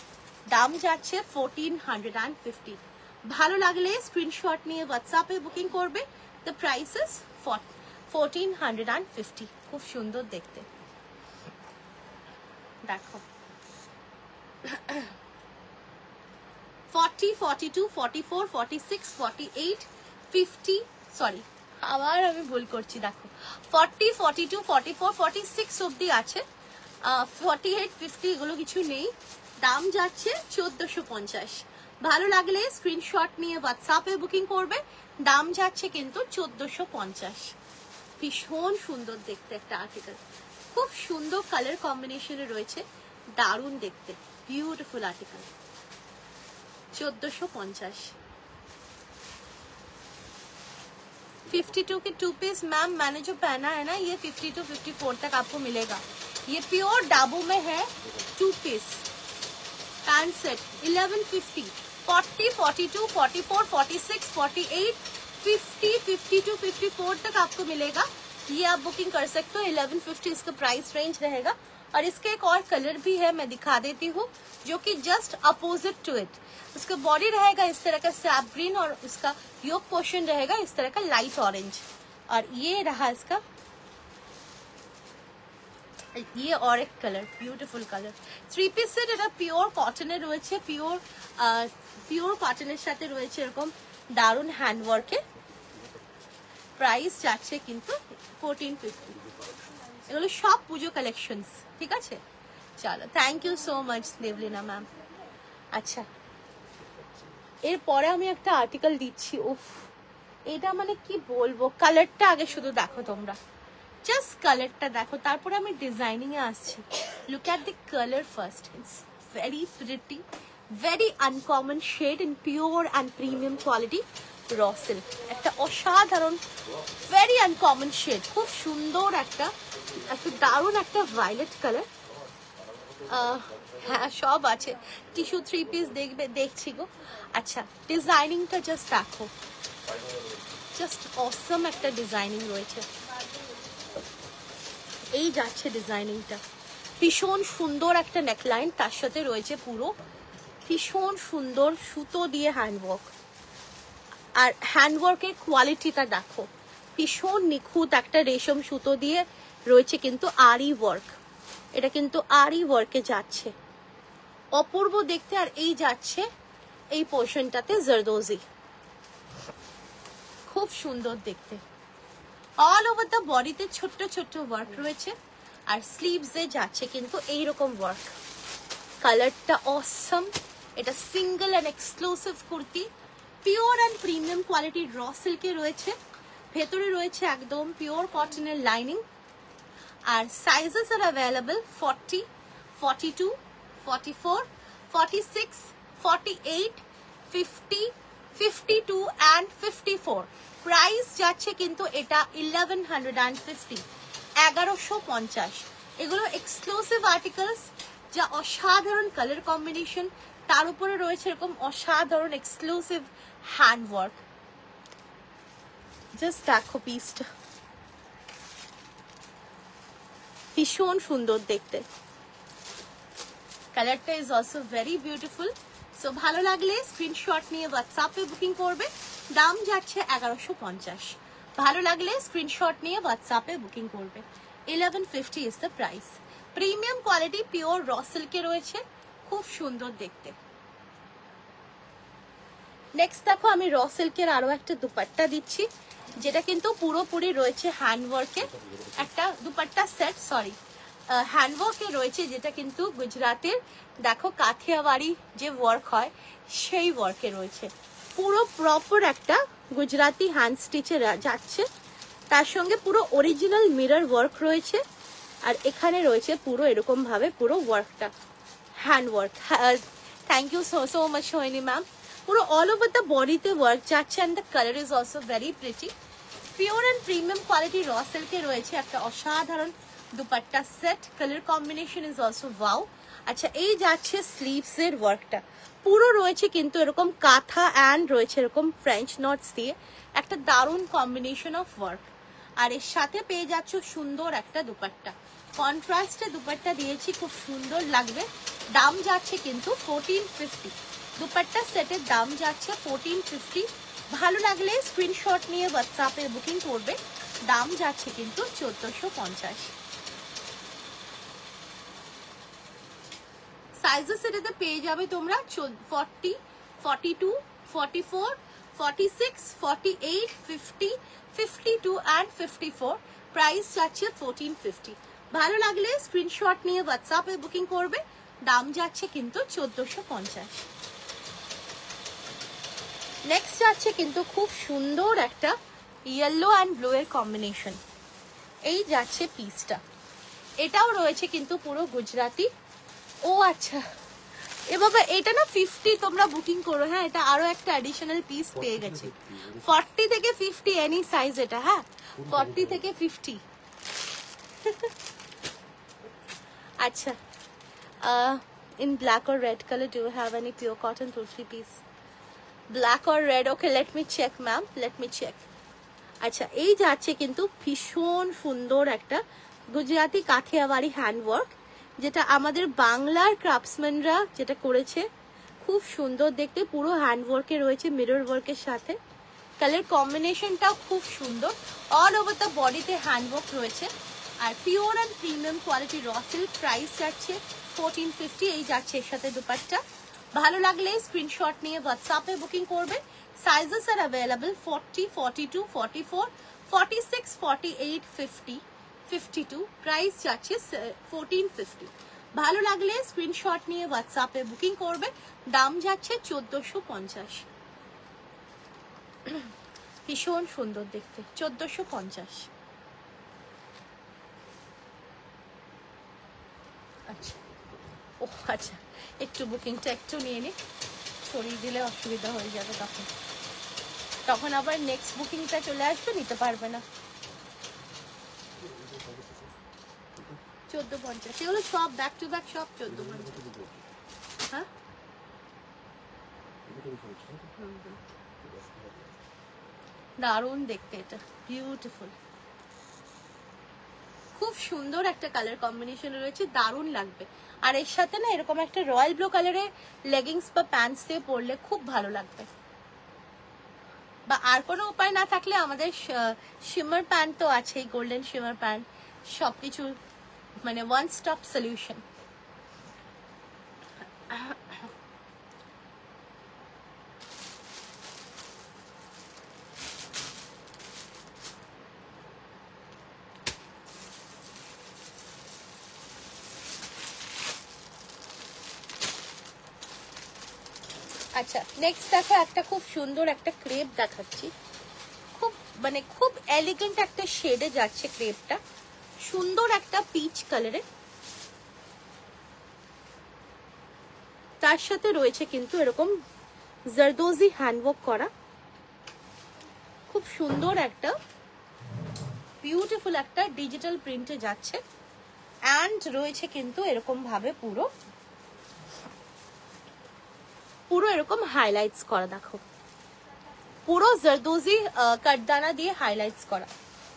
দাম যাচ্ছে 1450। ভালো লাগলে স্ক্রিনশট নিয়ে হোয়াটসঅ্যাপে বুকিং করবে। The price is 1450। খুব সুন্দর দেখতে। দেখো 40, 42, 44, 46, 48, 50 সরি আবার আমি ভুল করছি। দেখো 40, 42, 44, 46 অবধি আছে। 48, 50 এগুলো কিছু নেই। দাম যাচ্ছে 1450। ভালো লাগলে স্ক্রিনশট নিয়ে হোয়াটসঅ্যাপে বুকিং করবে। দাম যাচ্ছে কিন্তু 1450। ভীষণ সুন্দর দেখতে একটা আর্টিকেল। খুব সুন্দর কালার কম্বিনেশনে রয়েছে। দারুণ দেখতে বিউটিফুল आर्टिकल। 1450। 52 के 2 पीस मैम मैंने जो पहना है ना ये 52, 54 तक आपको मिलेगा। ये प्योर डाबू में है 2 पीस पैंट सेट। 1150। 40, 42, 44, 46, 48, 50, 52, 54 तक आपको मिलेगा। ये आप बुकिंग कर सकते हो। 1150 इसका प्राइस रेंज रहेगा। और इसके एक और कलर भी है, मैं दिखा देती हूँ, जो कि जस्ट अपोजिट टू इट। उसका बॉडी रहेगा इस तरह का सैप ग्रीन और उसका योक पोर्शन रहेगा इस तरह का लाइट ऑरेंज। और ये रहा इसका ये और एक colour beautiful colour. 3 piece set. এটা পিওর কটনের রয়েছে। পিওর কটনের সাথে রয়েছে এরকম দারুণ হ্যান্ডওয়ার্কে। প্রাইস যাচ্ছে কিন্তু 1450। এগুলো সব পুজো কালেকশনস। ঠিক আছে চলো thank you so much Debalina ma'am. আচ্ছা এরপরে আমি একটা আর্টিকেল দিচ্ছি। উফ এটা মানে কি বলবো। কালারটা আগে শুধু দেখো তোমরা, জাস্ট কালারটা দেখো, তারপরে আমি ডিজাইনিং এ আসছি। Look at the colour first. It's very pretty, very uncommon shade in pure and premium quality র সিল্ক। একটা অসাধারণ ভেরি আনকমন শেড। খুব সুন্দর একটা দারুণ একটা ভায়োলেট কালার। হ্যাঁ সব আছে, টিস্যু 3 পিস দেখবে, দেখছি গো। আচ্ছা ডিজাইনিংটা জাস্ট দেখো, জাস্ট অসম একটা ডিজাইনিং রয়েছে। এই যাচ্ছে ডিজাইনিংটা, ভীষণ সুন্দর একটা নেকলাইন, তার সাথে রয়েছে পুরো ভীষণ সুন্দর সুতো দিয়ে হ্যান্ডওয়ার্ক। আর হ্যান্ডওয়ার্কের কোয়ালিটিটা দেখো, ভীষণ নিখুঁত একটা রেশম সুতো দিয়ে রয়েছে কিন্তু আরি ওয়ার্ক, এটা কিন্তু আরি ওয়ার্কে যাচ্ছে, অপূর্ব দেখতে। আর এই যাচ্ছে এই পোর্শনটাতে জারদোজি, খুব সুন্দর দেখতে। অল ওভার দ্য বডিতে ছোট্ট ছোট্ট ওয়ার্ক রয়েছে, আর স্লিভসে যাচ্ছে কিন্তু এইরকম ওয়ার্ক। কালারটা অসম, এটা single and exclusive kurti, pure and premium কোয়ালিটির র সিল্কে রয়েছে, ভেতরে রয়েছে একদম পিওর কটনের লাইনিং। আর sizes are available 40, 42, 44, 46, 48, 50, 52 and 54। Price যাচ্ছে কিন্তু এটা 1150, 1150। এগুলো এক্সক্লুসিভ আর্টিকেলস, যা অসাধারণ কালার কম্বিনেশন, তার উপরে রয়েছে এরকম অসাধারণ এক্সক্লুসিভ হ্যান্ডওয়ার্ক। জাস্ট দেখো পিসটা, ভীষণ সুন্দর দেখতে। কালারটা is also very beautiful. So ভালো লাগলে স্ক্রিনশট নিয়ে হোয়াটসঅ্যাপে বুকিং করবে, দাম যাচ্ছে 1150। ভালো লাগলে স্ক্রিনশট নিয়ে হোয়াটসঅ্যাপে বুকিং করবে, 1150 is the price. Premium quality pure raw সিল্কে রয়েছে, খুব সুন্দর দেখতে। নেক্সট দেখো আমি র সিল্কের আরো একটা দুপাট্টা দিচ্ছি, যেটা কিন্তু পুরোপুরি রয়েছে হ্যান্ডওয়ার্কে, একটা দুপাট্টা সেট, সরি হ্যান্ডওয়ার্কে রয়েছে, যেটা কিন্তু গুজরাটের দেখো কাথিয়াওয়াড়ি যে ওয়ার্ক হয় সেই ওয়ার্কে রয়েছে, পুরো প্রপার একটা গুজরাটি হ্যান্ড স্টিচে যাচ্ছে, তার সঙ্গে পুরো অরিজিনাল মিরর ওয়ার্ক রয়েছে। আর এখানে রয়েছে পুরো এরকম ভাবে পুরো ওয়ার্কটা handwork. Thank you so much Sohini ma'am. পুরো অল ওভার দ্য বডিতে ওয়ার্ক যাচ্ছে, and the colour is also very pretty. Pure and premium quality র সিল্কে রয়েছে একটা অসাধারণ dupatta set, colour combination is also wow. আচ্ছা এই যাচ্ছে স্লিভস এর ওয়ার্কটা, পুরো রয়েছে কিন্তু এরকম কাঁথা অ্যান্ড রয়েছে এরকম ফ্রেঞ্চ নটস দিয়ে একটা দারুণ কম্বিনেশন অফ ওয়ার্ক। আর এর সাথে পেয়ে যাচ্ছ সুন্দর একটা দুপাট্টা, কন্ট্রাস্টে দুপাট্টা দিয়েছি, খুব সুন্দর লাগবে। দাম যাচ্ছে কিন্তু 1450, দুপাট্টা সেটের দাম যাচ্ছে 1450। ভালো লাগলে স্ক্রিনশট নিয়ে হোয়াটসঅ্যাপে বুকিং করবে, দাম যাচ্ছে কিন্তু 1450। সাইজেস এটাতে পেয়ে যাবে তোমরা 40, 42, 44, 46, 48, 50, 52 and 54। প্রাইস যাচ্ছে 1450। ভালো লাগলে স্ক্রিনশট নিয়ে হোয়াটসঅ্যাপে বুকিং করবে, দাম যাচ্ছে কিন্তু 1450। নেক্সট যাচ্ছে কিন্তু খুব সুন্দর একটা ইয়েলো অ্যান্ড ব্লু এর কম্বিনেশন, এই যাচ্ছে পিসটা, এটাও রয়েছে কিন্তু পুরো গুজরাটি। ও আচ্ছা এ বাবা, এটা না 50 তোমরা বুকিং করো, হ্যাঁ এটা আরো একটা অ্যাডিশনাল পিস পেয়ে গেছে, 40 থেকে 50 এনি সাইজ এটা, হ্যাঁ 40 থেকে 50। আচ্ছা in black or red color do you have any pure cotton 2-3 piece? Black or red? Okay, let me check ma'am, let me check. আচ্ছা এই যাচ্ছে কিন্তু ভীষণ সুন্দর একটা গুজরাটি কাঠিয়াওয়াড়ি হ্যান্ডওয়ার্ক, যেটা আমাদের বাংলার ক্রাফটসম্যানরা যেটা করেছে, খুব সুন্দর দেখতে, পুরো হ্যান্ডওয়ার্কে রয়েছে মিরর ওয়ার্কের সাথে, কালার কম্বিনেশনটাও খুব সুন্দর। অল ওভার দ্য বডিতে হ্যান্ডওয়ার্ক রয়েছে, আর পিওর অ্যান্ড প্রিমিয়াম কোয়ালিটি র সিল্ক। প্রাইস যাচ্ছে 1450, এই যাচ্ছে এর সাথে দুপাট্টা। ভালো লাগলে স্ক্রিনশট নিয়ে হোয়াটসঅ্যাপে বুকিং করবে, সাইজেস আর অ্যাভেলেবল 40, 42, 44, 46, 48, 50, 52। প্রাইস যাচ্ছে 1450। ভালো লাগলে স্ক্রিনশট নিয়ে হোয়াটসঅ্যাপে বুকিং করবে, দাম যাচ্ছে 1450। ভীষণ সুন্দর দেখতে, 1450। আচ্ছা ও আচ্ছা, একটু বুকিংটা একটু নিয়ে নি, সরিয়ে দিলে অসুবিধা হয়ে যাবে, তখন আবার নেক্সট বুকিংটা চলে আসবে, নিতে পারবে না। 1450 এগুলো সব ব্যাক টু ব্যাক, সব 1450। হ্যাঁ দারুণ দেখতে, এটা বিউটিফুল, খুব সুন্দর একটা কালার কম্বিনেশন রয়েছে, দারুণ লাগবে। আর এর সাথে না এরকম একটা রয়্যাল ব্লু কালারের লেগিংস বা প্যান্টস দিয়ে পরলে খুব ভালো লাগবে। বা আর কোনো উপায় না থাকলে আমাদের শিমার প্যান্ট তো আছেই, গোল্ডেন শিমার প্যান্ট, সবকিছু মানে ওয়ান স্টপ সলিউশন। আচ্ছা নেক্সট দেখো একটা খুব সুন্দর একটা ক্রেপ দেখাচ্ছি, খুব মানে খুব এলিগেন্ট একটা শেডে যাচ্ছে ক্রেপটা, সুন্দর একটা পিচ কালারে, তার সাথে রয়েছে কিন্তু এরকম জারদোজি হ্যান্ডওয়ার্ক করা, খুব সুন্দর একটা বিউটিফুল একটা ডিজিটাল প্রিন্টে যাচ্ছে। অ্যান্ড রয়েছে কিন্তু এরকম ভাবে পুরো এরকম হাইলাইটস করা, দেখো পুরো জারদোজি কাটদানা দিয়ে হাইলাইটস করা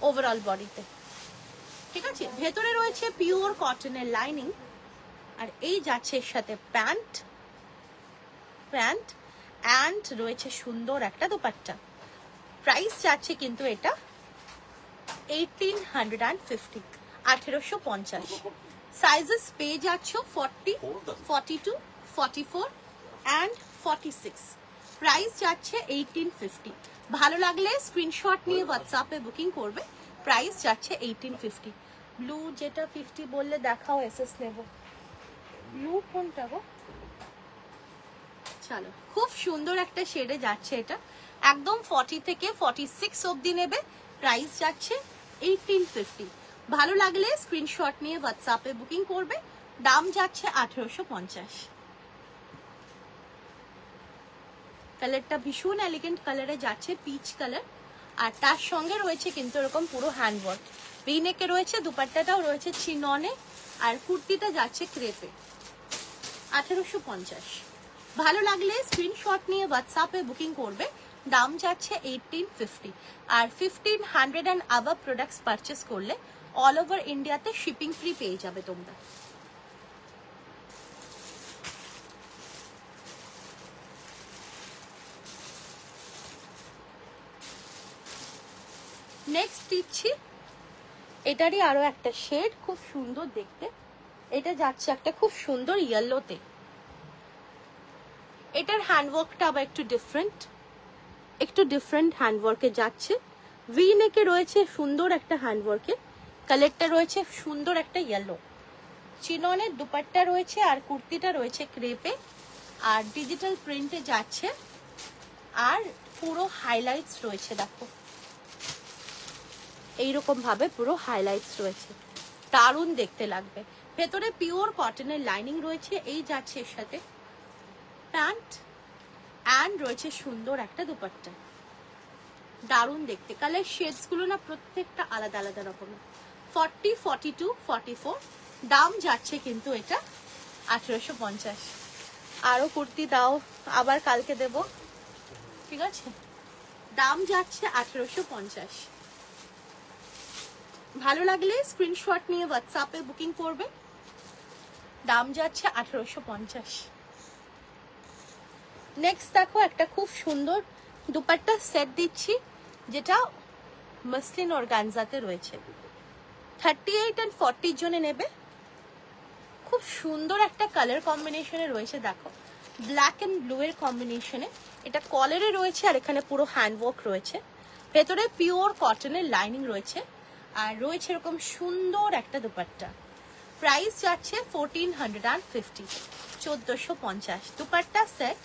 ওভারঅল বডিতে, ঠিক আছে। ভেতরে রয়েছে পিওর কটনের লাইনিং, আর এই যাচ্ছে এর সাথে প্যান্ট অ্যান্ড রয়েছে সুন্দর একটা দোপাট্টা। প্রাইস যাচ্ছে কিন্তু এটা 1850, 1850। সাইজেস পেয়ে যাচ্ছ 40, 42, 44 অ্যান্ড 46। প্রাইস যাচ্ছে 1850। ভালো লাগলে স্ক্রিনশট নিয়ে হোয়াটসঅ্যাপে বুকিং করবে, প্রাইস যাচ্ছে 1850। ব্লু যেটা 50 বললে দেখাও, এসএস নেব। ব্লু কোনটা গো? চলো, খুব সুন্দর একটা শেডে যাচ্ছে এটা, একদম 40 থেকে 46 অবধি নেবে, প্রাইস যাচ্ছে 1850। ভালো লাগলে স্ক্রিনশট নিয়ে হোয়াটসঅ্যাপে বুকিং করবে, দাম যাচ্ছে 1850। কালারটা ভীষণ এলিগেন্ট কালারে যাচ্ছে, পিচ কালার, আর তার সঙ্গে রয়েছে কিন্তু এরকম পুরো হ্যান্ডওয়ার্ক, রিনেকে রয়েছে, দুপাট্টাটাও রয়েছে চিননে, আর কুর্তিটা যাচ্ছে ক্রেপে। 1850। ভালো লাগলে স্ক্রিনশট নিয়ে হোয়াটসঅ্যাপে বুকিং করবে, দাম যাচ্ছে 1850। আর 1500 অ্যান্ড আবাভ প্রোডাক্টস পারচেস করলে অল ওভার ইন্ডিয়াতে শিপিং ফ্রি পেয়ে যাবে তোমরা। নেক্সট দিচ্ছি এটারই আরো একটা শেড, খুব সুন্দর দেখতে, এটা যাচ্ছে একটা খুব সুন্দর ইয়েলোতে। এটার হ্যান্ডওয়ার্কটা আবার একটু ডিফারেন্ট হ্যান্ডওয়ার্কে যাচ্ছে, ভি নেকে রয়েছে সুন্দর একটা হ্যান্ডওয়ার্কে, কালারটা রয়েছে সুন্দর একটা ইয়েলো, চিননের দুপাট্টা রয়েছে, আর কুর্তিটা রয়েছে ক্রেপে, আর ডিজিটাল প্রিন্টে যাচ্ছে, আর পুরো হাইলাইটস রয়েছে, দেখো এইরকম ভাবে পুরো হাইলাইটস রয়েছে, দারুণ দেখতে লাগবে। ভেতরে পিওর কটনের লাইনিং রয়েছে, এই যাচ্ছে এর সাথে প্যান্ট অ্যান্ড রয়েছে সুন্দর একটা দুপাট্টা, দারুণ দেখতে। কালার শেডস গুলো না প্রত্যেকটা আলাদা আলাদা রকমের। 40, 42, 44, দাম যাচ্ছে কিন্তু এটা 1850। আরো কুর্তি দাও, আবার কালকে দেব, ঠিক আছে। দাম যাচ্ছে 1850। ভালো লাগলে স্ক্রিনশট নিয়ে হোয়াটসঅ্যাপে বুকিং করবে, দাম যাচ্ছে 1850। নেক্সট দেখো একটা খুব সুন্দর দুপাট্টা সেট দিচ্ছি, যেটা মসলিন অর্গানজাতে রয়েছে, 38 and 40 জনে নেবে। খুব সুন্দর একটা কালার কম্বিনেশনে রয়েছে, দেখো ব্ল্যাক এন্ড ব্লু এর কম্বিনেশনে, এটা কলারে রয়েছে, আর এখানে পুরো হ্যান্ডওয়ার্ক রয়েছে, ভেতরে পিওর কটনের লাইনিং রয়েছে, আর রয়েছে এরকম সুন্দর একটা দুপাট্টা। প্রাইস যাচ্ছে 1450, 1450 দুপাট্টা সেট।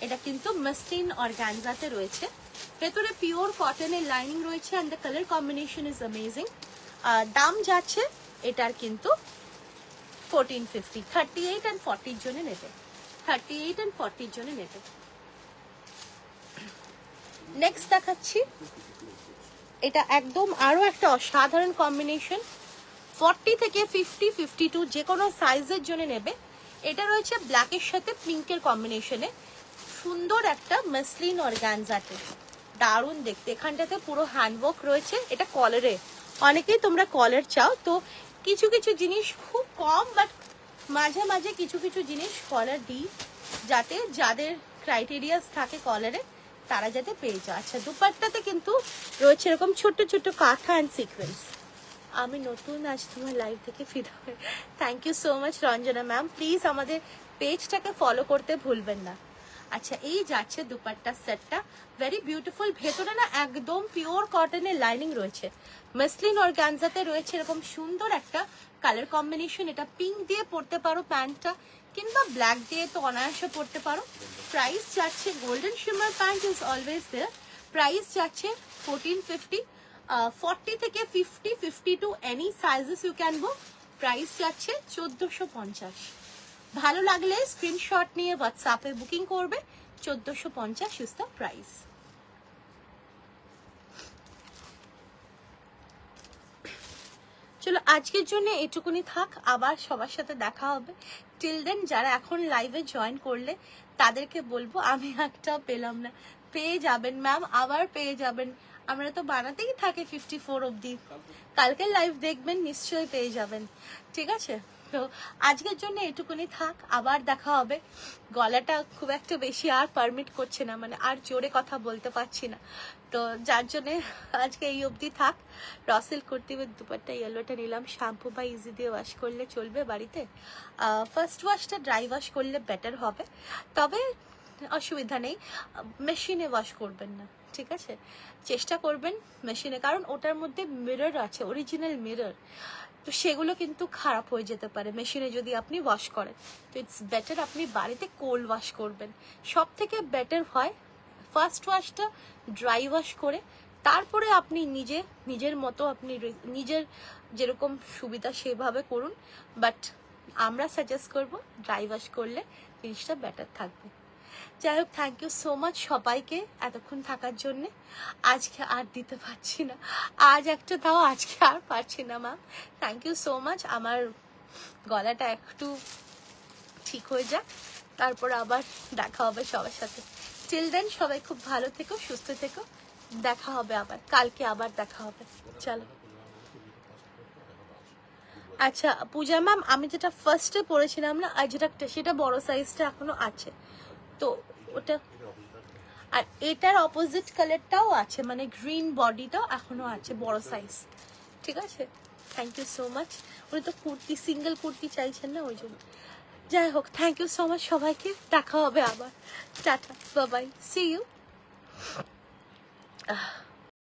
এটা কিন্তু মসলিন অর্গানজাতে রয়েছে, ভেতরে পিওর কটনের লাইনিং রয়েছে, and the colour combination is amazing. দাম যাচ্ছে এটার কিন্তু 1450, 38 and 40 জনে নেবে, 38 and 40 জনে নেবে। নেক্সট দেখাচ্ছি এটা একদম আরো একটা অসাধারণ কম্বিনেশন, 40 থেকে 50, 52 যে কোনো সাইজের জন্য নেবে। এটা রয়েছে ব্ল্যাকের সাথে পিঙ্কের কম্বিনেশনে, সুন্দর একটা মাসলিন অর্গানজাতে, দারুণ দেখতে। এখানটাতে পুরো হ্যান্ডওয়ার্ক রয়েছে, এটা কলারে, অনেকেই তোমরা কলার চাও, তো কিছু কিছু জিনিস খুব কম বাট মাঝে মাঝে কিছু কিছু জিনিস কলার দিই, যাতে যাদের ক্রাইটেরিয়াস থাকে কলারে তারা যাতে পেয়ে যায়। আচ্ছা, দুপাট্টাতে কিন্তু রয়েছে এরকম ছোট্ট ছোট্ট কাঁথা অ্যান্ড সিকোয়েন্স। আমি নতুন আজ তোমার লাইভ থেকে ফিদা হয়ে, thank you so much Ranjana ma'am. Please আমাদের পেজটাকে ফলো করতে ভুলবেন না। আচ্ছা, এই যাচ্ছে দুপাট্টার সেটটা, ভেরি বিউটিফুল। ভেতরে না একদম পিওর কটনের লাইনিং রয়েছে, মাসলিন অর্গানজাতে রয়েছে এরকম সুন্দর একটা কালার কম্বিনেশন। এটা পিঙ্ক দিয়ে পরতে পারো প্যান্টটা, কিংবা ব্ল্যাক দিয়ে তো অনায়াসে পরতে পারো। প্রাইস যাচ্ছে, golden shimmer pant is always there, price যাচ্ছে 1450, 40 থেকে 50, 52 any sizes you can go. Price যাচ্ছে 1450। ভালো লাগলে স্ক্রিনশট নিয়ে হোয়াটসঅ্যাপে বুকিং করবে, 1450 ইজ দ্য প্রাইস। চলো আজকের জন্য এটুকুনি থাক, আবার সবার সাথে দেখা হবে। টিল দেন যারা এখন লাইভে জয়েন করলে তাদেরকে বলবো আমি একটাও পেলাম না, পেয়ে যাবেন ম্যাম, আবার পেয়ে যাবেন। আমরা তো বানাতেই থাকি 54 অবধি, কালকের লাইভ দেখবেন নিশ্চয়ই পেয়ে যাবেন। ঠিক আছে, তো আজকের জন্য এটুকুনি থাক, আবার দেখা হবে। গলাটা খুব একটা বেশি আর পারমিট করছে না, মানে আর জোরে কথা বলতে পারছি না, তো যার জন্যে আজকে এই অবধি থাক। রসেল কুর্তি উইথ দুপাট্টা ইয়েলোটা নিলাম। শ্যাম্পু বা ইজি দিয়ে ওয়াশ করলে চলবে বাড়িতে, ফার্স্ট ওয়াশটা ড্রাই ওয়াশ করলে বেটার হবে, তবে অসুবিধা নেই, মেশিনে ওয়াশ করবেন না, ঠিক আছে? চেষ্টা করবেন মেশিনে, কারণ ওটার মধ্যে মিরর আছে, অরিজিনাল মিরর, তো সেগুলো কিন্তু খারাপ হয়ে যেতে পারে মেশিনে যদি আপনি ওয়াশ করেন। তো ইটস বেটার আপনি বাড়িতে কোল্ড ওয়াশ করবেন, সব থেকে বেটার হয়। ফার্স্ট ওয়াশটা ড্রাই ওয়াশ করে তারপরে আপনি নিজের মতো আপনি নিজের যেরকম সুবিধা সেভাবে করুন, বাট আমরা সাজেস্ট করব ড্রাই ওয়াশ করলে জিনিসটা বেটার থাকবে। যাই হোক, থ্যাংক ইউ সো মাচ সবাইকে এতক্ষণ থাকার জন্যে। আজকে আর দিতে পারছি না, আজ একটা দাও, আজকে আর পারছি না ma'am. Thank you so much. আমার গলাটা একটু ঠিক হয়ে যাক, তারপর আবার দেখা হবে সবার সাথে। টিল দেন সবাই খুব ভালো থেকো, সুস্থ থেকো, দেখা হবে আবার কালকে, আবার দেখা হবে। চলো। আচ্ছা পূজা ম্যাম, আমি যেটা ফার্স্টে পরেছিলাম না, আর যেটা সেটা বড় সাইজটা এখনো আছে, তো ওটা, আর এটার অপোজিট কালারটাও আছে, মানে গ্রিন বডিটাও এখনো আছে, বড় সাইজ। ঠিক আছে, থ্যাংক ইউ সো মাচ। উনি তো কুর্তি, সিঙ্গেল কুর্তি চাইছেন না, ওই জন্য। যাই হোক, থ্যাংক ইউ সো মাচ সবাইকে, দেখা হবে আবার। Tata, bye bye, see you.